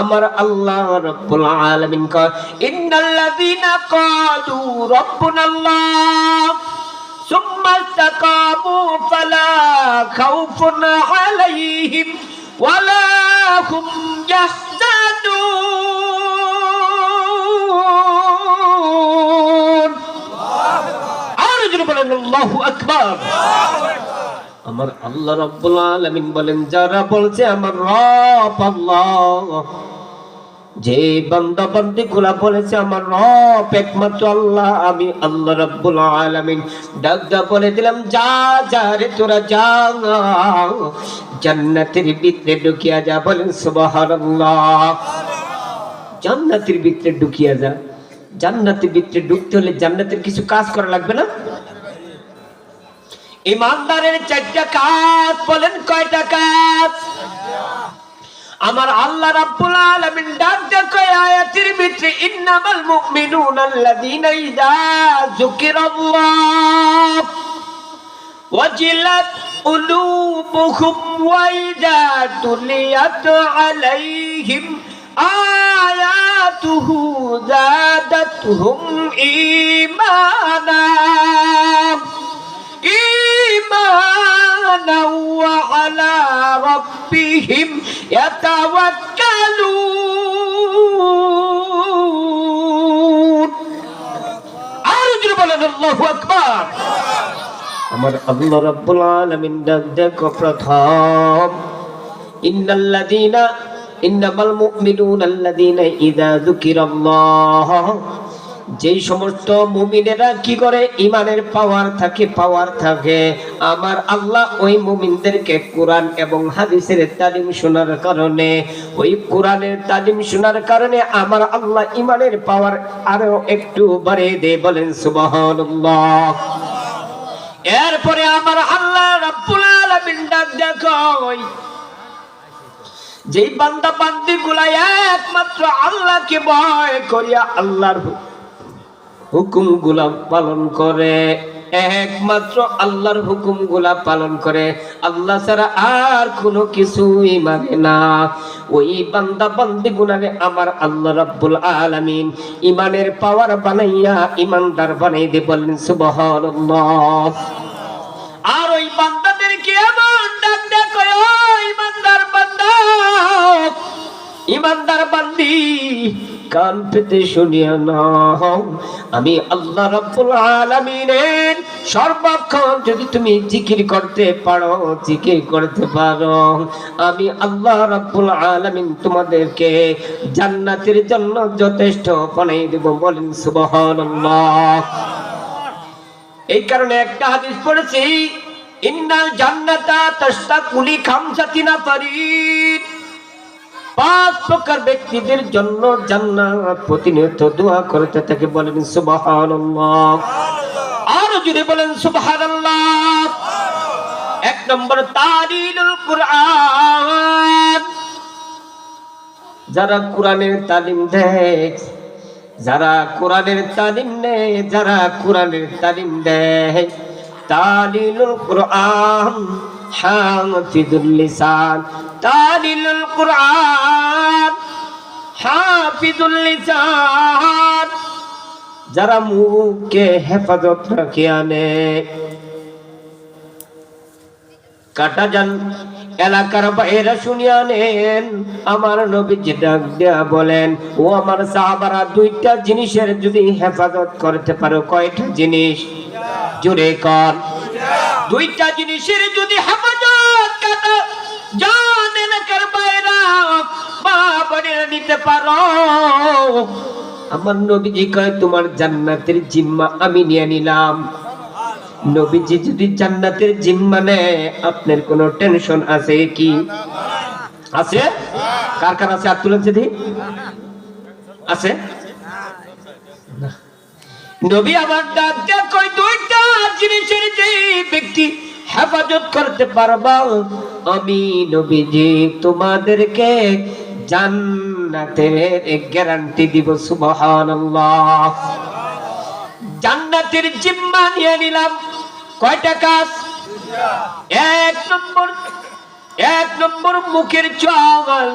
আমার আল্লাহ রাব্বুল আলামিন কয়, ইন্নাল্লাযীনা ক্বালু রাব্বুনাল্লাহ সুম্মা ইসতাকামু ফালা খাউফুন আলাইহিম ওয়ালা হুম ইয়াহজানুন। আল্লাহু আকবার। আমার আল্লাহ রাব্বুল আলামিন বলেন, যারা বলছে আমার রব আল্লাহ, যে বান্দা বান্দীগুলা বলেছে আমার রব একমাত্র আল্লাহ, আমি আল্লাহ রাব্বুল আলামিন ডাকদা বলে দিলাম, যা রে তোরা যা, জান্নাতের ভিতরে ঢুকিয়া যা। বলেন সুবহানাল্লাহ। জান্নাতের ভিতরে ঢুকিয়া যা। জান্নাতের ভিতরে ঢুকতে হলে জান্নাতের কিছু কাজ করা লাগবে না? ইমানদারের 4টা কাজ। বলেন কয়টা কাজ? আমার আল্লাহ রাব্বুল আলামিন ডাক দিয়ে কয় আয়াতের ভিতরে, ইন্নামাল মুমিনুনা আল্লাযীনা ইযা যুকিরাল্লাহ ওয়াজিলাত কুলুবুহুম ওয়া ইযা তুলিয়াত আলাইহিম আয়াতুহু যাদাতহুম ঈমানা ওয়া আলা রাব্বিহিম ইয়াতাওয়াক্কালুন। আর জোরে বলেন আল্লাহু আকবার। আমার আল্লাহ রাব্বুল আলামিন ডাক দেখো প্রথম, ইন্নামাল মুমিনুনা আল্লাযীনা ইযা যুকিরাল্লাহ, যেই সমস্ত মুমিনেরা কি করে, ইমানের পাওয়ার থাকে, আমার আল্লাহ ওই মুমিনদেরকে কোরআন এবং হাদিসের তালিম শোনার কারণে, ওই কোরআনের তালিম শোনার কারণে আমার আল্লাহ ইমানের পাওয়ার আরো একটু বাড়িয়ে দেয়। বলেন সুবহানাল্লাহ। এরপরে আমার আল্লাহ রাব্বুল আলামিন ডাক দেখো, যেই বান্দা বান্দীগুলা একমাত্র আল্লাহকে ভয় করিয়া আল্লাহর হুকুমগুলা পালন করে, একমাত্র আল্লাহর হুকুমগুলা পালন করে, আল্লাহ ছাড়া আর কোনো কিছুই মানে না, ওই বান্দা বান্দীগুলারে আমার আল্লাহ রাব্বুল আলামিন ইমানের পাওয়ার বানাইয়া ইমানদার বানাই দে। বলেন সুবহানাল্লাহ। আর ওই বান্দাদেরকে এমন ডাক দেখো, ইমানদার বান্দা, ইমানদার বান্দি, কান পেতে শুনিয়া নাও, আমি আল্লাহ রাব্বুল আলামিনের সর্বক্ষণ যদি তুমি জিকির করতে পারো, আমি আল্লাহ রাব্বুল আলামিন তোমাদেরকে জান্নাতের জন্য যথেষ্ট বানাই দেব। বলেন সুবহানাল্লাহ। এই কারণে একটা হাদিস পড়েছি, ইন্নাল জান্নাতা তাশতাকু লিখামসাতি নাফারিন, 5 প্রকার ব্যক্তিদের জন্য জান্নাত প্রতিনিয়ত দোয়া করতে থাকে। বলেন সুবহানাল্লাহ। আর যদি বলেন সুবহানাল্লাহ। 1 নম্বর তালিলুল কুরআন, যারা কোরআনের তালিম দেয়, যারা কোরআনের তালিম নেয়, যারা কোরআনের তালিম দেয়, তালিলুল কুরআন হাফিজুল লিসান, তালিলুল কুরআন হাফিজুল লিসান, যারা মুখকে হেফাজত রাখে আনে। কাটাজান এলাকার বাইরে শুনিয়া নেন, আমার নবীজি ডাক দিয়া বলেন, ও আমার সাহাবারা, 2টা জিনিসের যদি হেফাজত করতে পারো, কয়টা জিনিস? জোরে কর। 2টা জিনিসের যদি হেফাজত কাটাজান এলাকার বাইরে বাবারে নিতে পারো, আমার নবীজি কয় তোমার জান্নাতের জিম্মা আমি নিয়ে নিলাম। নবীজি যদি জান্নাতের জিম্মা নেয়, আপনার কোনো টেনশন আছে কি? আছে? কার কার আছে? হাত তুলেন যদি আছে। নবী আমার ডাক দিয়ে কয় 2টা জিনিসের যে ব্যক্তি হেফাজত করতে পারবা, আমি নবীজি তোমাদেরকে জান্নাতের গ্যারান্টি দিব। সুবহানাল্লাহ। জান্নাতের জিম্মা নিয়ে নিলাম। কয়টা কাজ? 1 নম্বর মুখের চল,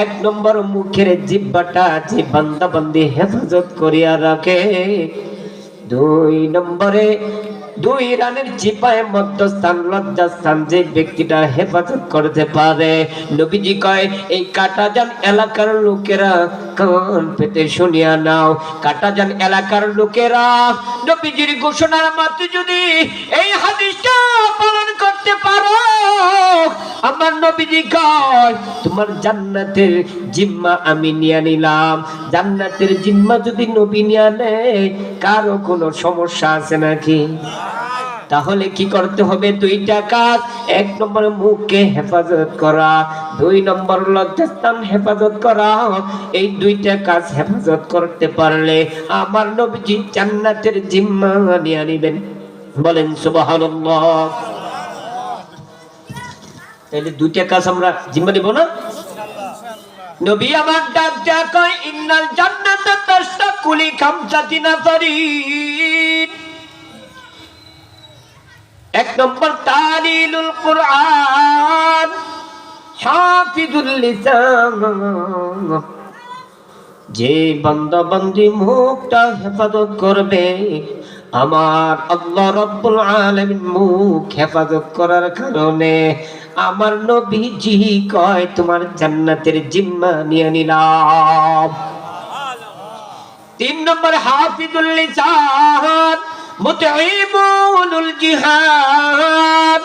1 নম্বর মুখের জিহ্বাটা যে বান্দা বান্দি হেফাজত করিয়া রাখে। 2 নম্বরে 2 রানের চিপায় মধ্যস্থান লজ্জাস্থান যে ব্যক্তিটা হেফাজত করতে পারে, নবীজি কয় এই কাটাজান এলাকার লোকেরা কান পেতে শুনিয়া নাও। কাটাজান এলাকার লোকেরা নবীজির ঘোষণার মতে যদি এই হাদিসটা পালন করতে পারো, আমার নবীজি কয় তোমার জান্নাতের জিম্মা আমি নিয়ে নিলাম। জান্নাতের জিম্মা যদি নবী নিয়ে নেয়, কারো কোনো সমস্যা আছে নাকি? তাহলে কি করতে হবে? 2টা কাজ। 1 নম্বর মুখকে হেফাজত করা, 2 নম্বর লজ্জাস্থান হেফাজত করা। এই 2টা কাজ হেফাজত করতে পারলে আমার নবীজি জান্নাতের জিম্মা নিয়ে নিবেন। বলেন সুবহানাল্লাহ। তাহলে 2টা কাজ আমরা জিম্মা নিব না? নবী আমার ডাক দেয়া কয় ইন্নাল জান্নাতা তাশতাকু লিখামসাতি নাফারিন। 1 নম্বর তালিলুল কুরআন হাফিজুল লিসান, যে বান্দা বান্দি মুখটা হেফাজত করবে, আমার আল্লাহ রাব্বুল আলামিন মুখ হেফাজত করার কারণে আমার নবীজি কয় তোমার জান্নাতের জিম্মা নিয়ে নিলাম। 3 নম্বর হাফিজুল লিসান মুতঈমুল জিহাদ,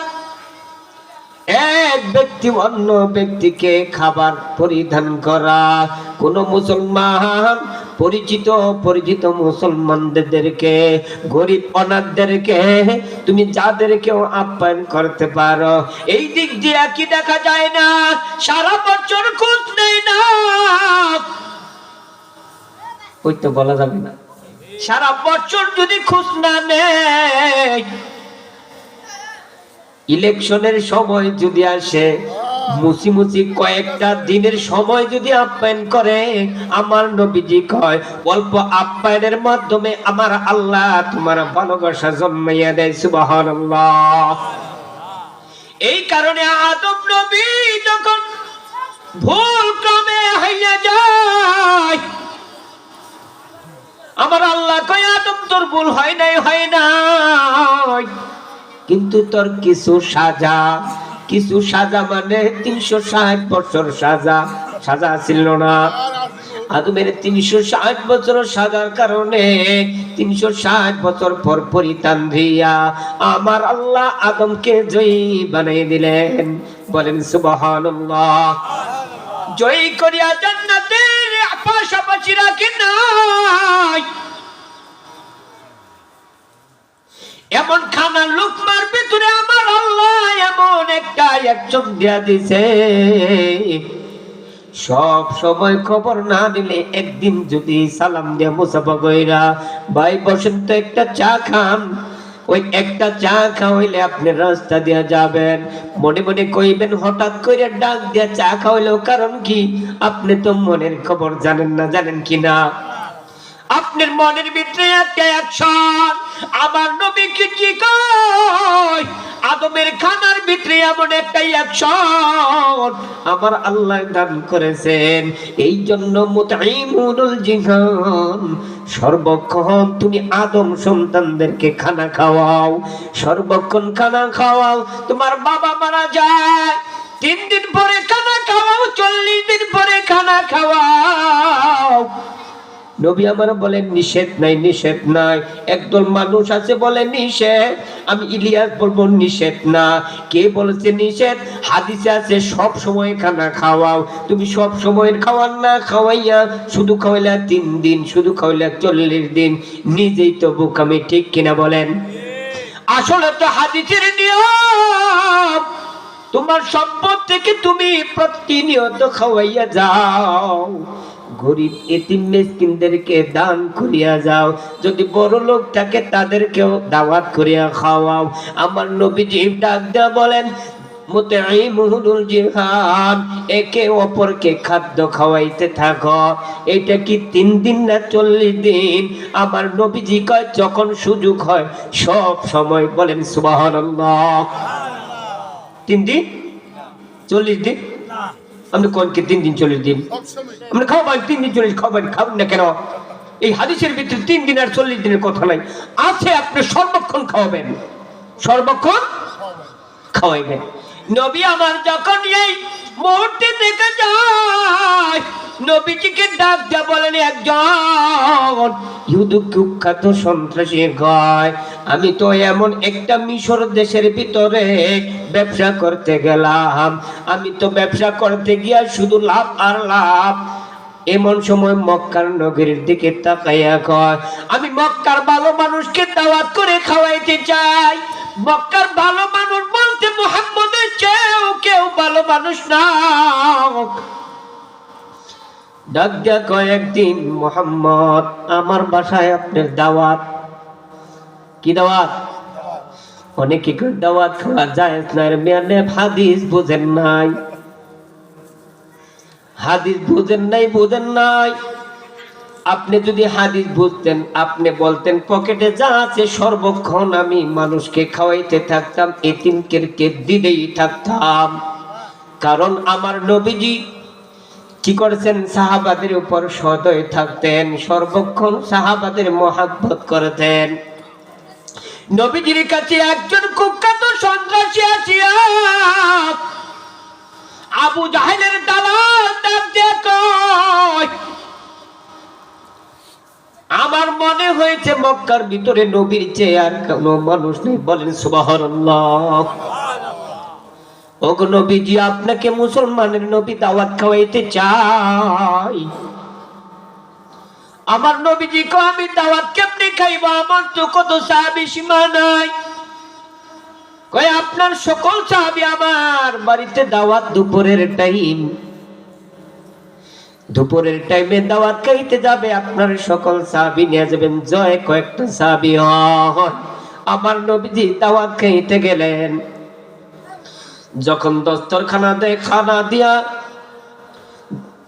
এক ব্যক্তি অন্য ব্যক্তিকে খাবার পরিধান করা। কোন মুসলমান পরিচিত মুসলমানদেরকে, গরিব অনাথদেরকে তুমি যাদেরকেও আপ্যায়ন করতে পারো, এই দিক দিয়ে কি দেখা যায় না সারা বছর খোঁজ নেই না? ওই তো বলা যাবে না। সারা বছর যদি খোঁজ না নেয়, ইলেকশনের সময় যদি আসে, মুসি কয়েকটা দিনের সময় যদি আপ্যায়ন করে, আমার নবীজি কয় অল্প আপ্যায়নের মাধ্যমে আমার আল্লাহ তোমার ভালোবাসা জন্মাইয়া দেয়। সুবহানাল্লাহ। এই কারণে আদম নবী যখন ভুল ক্রমে হইয়া যায়, আমার আল্লাহ কয় আদম তোর ভুল হয় নাই, কিন্তু তোর কিছু সাজা মানে 360 বছর সাজা ছিল না। আদমের 360 বছর সাজার কারণে 360 বছর পর পরিত্রাণ দিয়া আমার আল্লাহ আদমকে জয়ী বানিয়ে দিলেন। বলেন সুবহানাল্লাহ। জয়ী করিয়া জান্নাতের পাশাপাশি রাখেন নাই, এমন খানা লুকমার ভিতরে আমার আল্লাহ এমন একটা অ্যাকশন দিয়া দিছে, সব সময় খবর না নিলে একদিন যদি সালাম দিয়া মুসাফা কইরা ভাই বসেন তো একটা চা খান, ওই একটা চা খাওয়াইলে আপনি রাস্তা দিয়া যাবেন, মনে মনে কইবেন হঠাৎ করে ডাক দিয়া চা খাওয়াইলেও কারণ কি? আপনি তো মনের খবর জানেন না, জানেন কি না? আপনার মনের ভিতরে একটা অ্যাকশন। আমার নবীকে কি কয়, আদমের খানার ভিতরে এমন একটা অ্যাকশন আমার আল্লাহ দান করেছেন। এই জন্য মুতাইমুল জিহান, সর্বক্ষণ তুমি আদম সন্তানদেরকে খানা খাওয়াও, সর্বক্ষণ খানা খাওয়াও। তোমার বাবা মারা যায়, 3 দিন পরে খানা খাওয়াও, 40 দিন পরে খানা খাওয়াও। নবী আমার বলেন নিষেধ নাই, নিষেধ নাই। একদল মানুষ আছে বলে নিষেধ, আমি ইলিয়াস বলবো নিষেধ না। কে বলেছে নিষেধ? হাদিসে আছে সব সময় খানা খাওয়াও। তুমি সব সময়ের খাওয়ার না খাওয়াইয়া শুধু খাওয়াইলা 3 দিন, শুধু খাওয়াইলা 40 দিন, নিজেই তো বোকামি, ঠিক কিনা বলেন? আসলে তো হাদিসের নিয়ম, তোমার সম্পদ থেকে তুমি প্রতিনিয়ত খাওয়াইয়া যাও, গরিব এতিম মিসকিনদেরকে দান করিয়া যাও, যদি বড় লোক থাকে তাদেরকেও দাওয়াত করিয়া খাওয়াও। আমার নবীজি ডাক দেয়া বলেন মুতাইমুল জিহাদ, একে অপরকে খাদ্য খাওয়াইতে থাকো। এটা কি 3 দিন না 40 দিন? আমার নবীজি কয় যখন সুযোগ হয় সব সময় বলেন সুবহানাল্লাহ। 3 দিন 40 দিন? আপনি কোন কি 3 দিন 40 দিন? আপনি খাওয়াবেন 3 দিন 40, খাওয়াবেন, খাবেন না কেন? এই হাদিসের ভিতরে 3 দিন আর 40 দিনের কথা নাই, আছে আপনি সর্বক্ষণ খাওয়াবেন, সর্বক্ষণ খাওয়াইবেন। নবী আমার যখন এই মুহূর্তে দেখে যায়, নবীজিকে ডাক দিয়া বলেন একজন ইহুদি কুখ্যাত সন্ত্রাসী কয়, আমি তো এমন একটা মিশর দেশের ভিতরে ব্যবসা করতে গেলাম, আমি তো ব্যবসা করতে গিয়া শুধু লাভ আর লাভ। এমন সময় মক্কার নগরীর দিকে তাকাইয়া কয়, আমি মক্কার ভালো মানুষকে দাওয়াত করে খাওয়াইতে চাই। মক্কার ভালো মানুষ বলতে মুহাম্মদের চেয়েও কেউ ভালো মানুষ না। ডাক দিয়া কয় একদিন মুহাম্মদ আমার বাসায় আপনার দাওয়াত। কি দাওয়াত? অনেকে দাওয়াত খাওয়া যায় না, মেনে হাদিস বুঝেন নাই, হাদিস বুঝেন নাই, বুঝেন নাই। আপনি যদি হাদিস বুঝতেন, আপনি বলতেন পকেটে যা আছে সর্বক্ষণ আমি মানুষকে খাওয়াইতে থাকতাম, এতিমকে দিতেই থাকতাম। কারণ আমার নবীজি কি করেছেন? সাহাবাদের উপর সদয় থাকতেন, সর্বক্ষণ সাহাবাদের মহব্বত করতেন। নবীজির কাছে একজন কুখ্যাত সন্ত্রাসী আসিয়া আবু জাহেলের দালাল ডাক দিয়ে কয়, আমার মনে হয়েছে মক্কার ভিতরে নবীর চেয়ে আর কোনো মানুষ নেই, বলেন সুবহানাল্লাহ। ওগো নবীজি, আপনাকে মুসলমানের নবী দাওয়াত খাওয়াইতে চাই। আমার নবীজি কয় আমি দাওয়াত কেমনে খাইব, আমার তো কত সাহাবী সীমা নাই। কয় আপনার সকল সাহাবী আমার বাড়িতে দাওয়াত দুপুরের টাইম, দুপুরের টাইমে দাওয়াত খাইতে যাবে, আপনার সকল সাহাবী নিয়ে যাবেন, জয় কয়েকটা সাহাবী হয়। আমার নবীজি দাওয়াত খাইতে গেলেন, যখন দস্তরখানা দেয়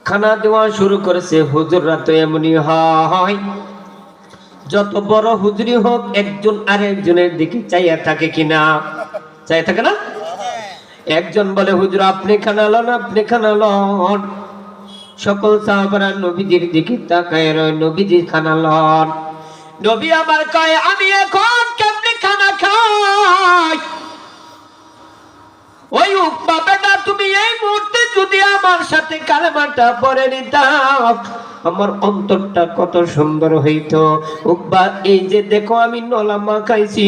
খানা দেওয়া শুরু করেছে, হুজুররা তো এমনই হয়, যত বড় হুজুরি হোক একজন আরেকজনের দিকে চাইয়া থাকে কিনা? চাইয়া থাকে না? একজন বলে হুজুর আপনি খানা লন, আপনি খানা লন। সকল সাহাবারা নবীজির দিকে তাকায় রয়, নবীজি খানা লন। নবী আমার কয় আমি এখন কেমনে খানা খাই? ওই বাবাটা তুমি এই মুহূর্তে যদি আমার সাথে কালেমাটা পড়ে নিতাম, আমার অন্তরটা কত সুন্দর হইতো। উকবা এই যে দেখো আমি নলা মাখাইছি,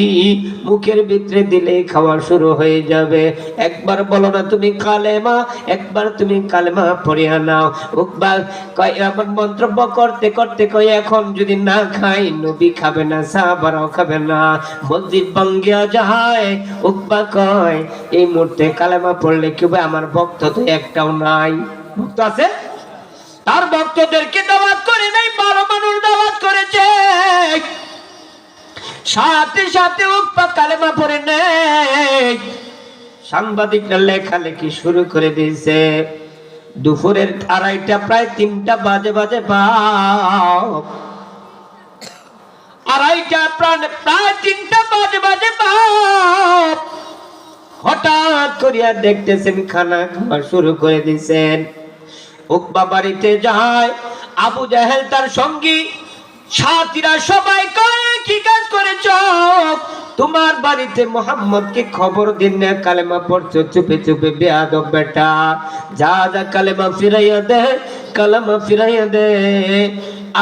মুখের ভিতরে দিলে খাওয়া শুরু হয়ে যাবে। একবার বলো না তুমি কালেমা, একবার তুমি কালেমা পড়িয়া নাও। উকবা কয় এমন মন্তব্য করতে করতে কয় এখন যদি না খাই নবী খাবে না, সাহাবারাও খাবে না, মসজিদ ভাঙ্গিয়া যায়। উকবা কয় এই মুহূর্তে কালেমা পড়লে কি হবে? আমার ভক্ত তো একটাও নাই। ভক্ত আছে, তার ভক্তদেরকে দাওয়াত করে নাই, ভালো মানুষ দাওয়াত করেছে। সাথে সাথে উকবা কালেমা পড়ে নেই। সাংবাদিকরা লেখালেখি শুরু করে দিয়েছে। দুপুরের 2:30 প্রায় 3টা বাজে বাপ, 2:30 প্রায় 3টা বাজে বাপ। হঠাৎ করিয়া দেখতেছেন খানা খাওয়া শুরু করে দিয়েছেন। উকবা বাড়িতে যায়, আবু জাহেল তার সঙ্গী সাথীরা সবাই কয় কি কাজ করেছ? তোমার বাড়িতে মোহাম্মদকে খবর দিন না, কালেমা পড়ছো চুপে চুপে, বেয়াদব বেটা। যা যা কালেমা ফিরাইয়া দে, কালেমা ফিরাইয়া দে।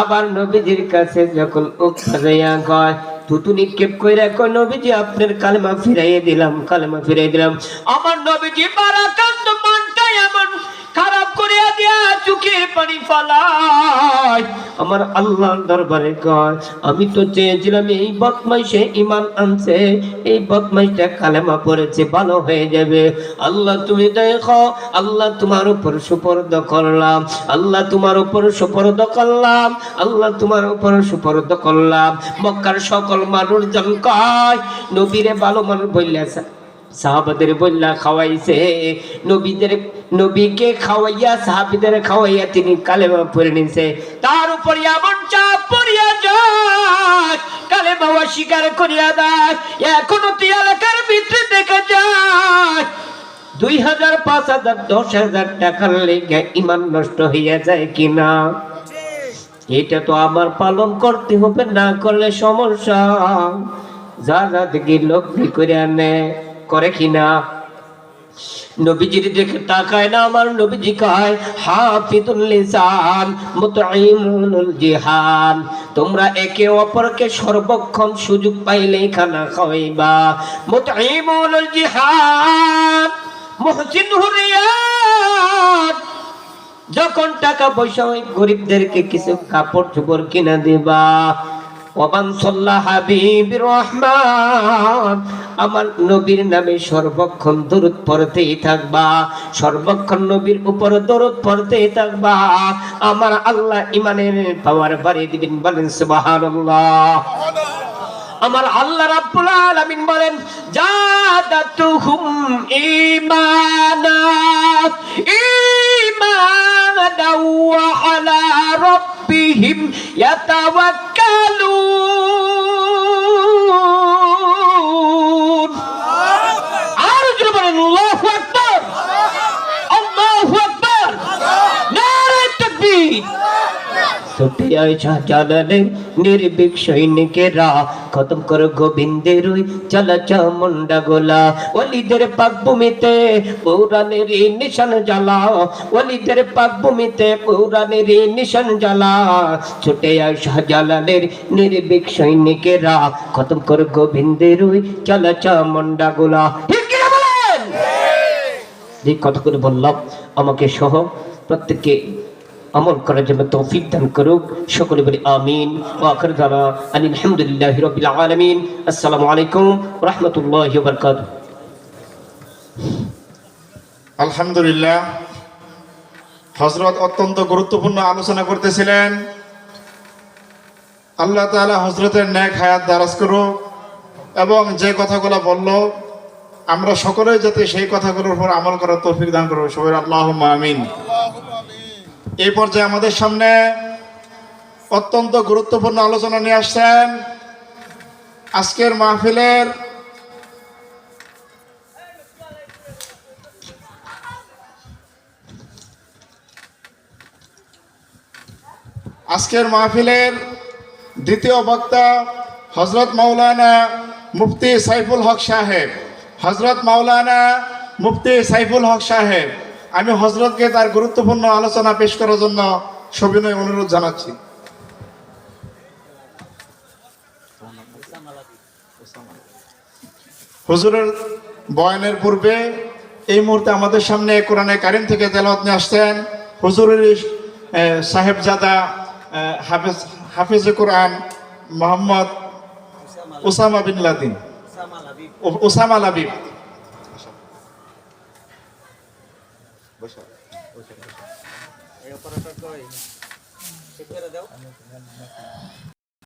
আবার নবীজির কাছে যখন উকবা যাইয়া কয়, তুতু নিক্ষেপ কইরা কয় নবীজি আপনার কালেমা ফিরাইয়া দিলাম, কালেমা ফিরাইয়া দিলাম। আমার নবীজি বারাকাত মনটাই এমন খারাপ করিয়া দিয়া চোখের পানি ফেলায়। আমার আল্লাহর দরবারে কয় আমি তো চেয়েছিলাম এই বদমাইশে ঈমান আনছে, এই বদমাইশটা কালেমা পড়েছে, ভালো হয়ে যাবে। আল্লাহ তুমি দেখো, আল্লাহ তোমার উপর সুপর্দ করলাম, আল্লাহ তোমার উপর সুপর্দ করলাম, আল্লাহ তোমার উপর সুপর্দ করলাম। মক্কার সকল মানুষজন কয় নবীরে ভালো মানুষ বললেছে, সাহাবাদের বললা খাওয়াইছে, নবীকে খাওয়াইয়া সাহাবীদের খাওয়াইয়া তিনি কালেমা পড়ে নিছে। তার উপর এমন চাপ পড়িয়া যায়, কালেমা অস্বীকার করিয়া দেয়। এখনো তুই এলাকার ভিতরে দেখা যায় 2000, 5000, 10,000 টাকার লেগে ইমান নষ্ট হইয়া যায় কিনা? এটা তো আমার পালন করতে হবে, না করলে সমস্যা। যা যা দেখি লক্ষ্মী করে আনে, করে কিনা? নবীজির দেখে তাকায় না, আমার নবীজি কয় হাফিজুল লিসান মুতঈমুল জিহান, তোমরা একে অপরকে সর্বক্ষণ সুযোগ পাইলেই খানা খাওয়াইবা। মুতঈমুল জিহান মুহসিন হুরিয়াত, যখন টাকা পয়সা ওই গরিবদেরকে কিছু কাপড় চোপড় কিনা দিবা। ওয়ামান সাল্লাহ হাবিবির রহমান, আমার নবীর নামে সর্বক্ষণ দরুদ পড়তেই থাকবা, সর্বক্ষণ নবীর উপর দরুদ পড়তেই থাকবা। আমার আল্লাহ ইমানের পাওয়ার বাড়িয়ে দিবেন, বলেন সুবহানাল্লাহ। আমার আল্লাহ রাব্বুল আলামিন বলেন জাদাতুহুম ঈমানা ঈমানা ওয়া আলা রাব্বিহিম ইয়াতাওয়াক্কালুন। আর জোরে বলেন আল্লাহু আকবার, আল্লাহু আকবার, নারে তাকবীর। নির্ভীক সৈনিকেরা খতম করো গোবিন্দের ওই চলা চামুন্ডা গোলা। ওলিদের পাক ভূমিতে পৌরাণের নিশান জ্বালা, ওলিদের পাক ভূমিতে পৌরাণের নিশান জ্বালা। ছুটে আয় শাহজালালের নির্ভীক সৈনিকেরা খতম করো গোবিন্দের ওই চলা চামুন্ডা গোলা। ঠিক কি বলেন? যে কথা করে বললাম, আমাকে সহ প্রত্যেককে আমল করার জন্য তৌফিক দান করুক। সকলে বলি আমিন। ওয়া আখিরু দাওয়ানা আলহামদুলিল্লাহি রাব্বিল আলামিন। আসসালামু আলাইকুম ওয়া রাহমাতুল্লাহি ওয়া বারাকাতুহু।
আলহামদুলিল্লাহ, হযরত অত্যন্ত গুরুত্বপূর্ণ আলোচনা করতেছিলেন। আল্লাহ তাআলা হযরতের নেক হায়াত দারাজ করুক এবং যে কথাগুলো বলল আমরা সকলেই যাতে সেই কথাগুলোর উপর আমল করার তৌফিক দান করুক। সবাই আল্লাহুম্মা আমিন। এই পর্যায়ে আমাদের সামনে অত্যন্ত গুরুত্বপূর্ণ আলোচনা নিয়ে আসছেন আজকের মাহফিলের দ্বিতীয় বক্তা হযরত মাওলানা মুফতি সাইফুল হক সাহেব। হযরত মাওলানা মুফতি সাইফুল হক সাহেব, আমি হযরতকে তার গুরুত্বপূর্ণ আলোচনা পেশ করার জন্য সবিনয় অনুরোধ জানাচ্ছি। হুজুরের বয়ানের পূর্বে এই মুহূর্তে আমাদের সামনে কোরআনে কারিম থেকে তেলাওয়াত নিয়ে আসছেন হুজুরের সাহেবজাদা হাফেজে কোরআন মোহাম্মদ ওসামা বিন লাদেন, ওসামা লাবিব।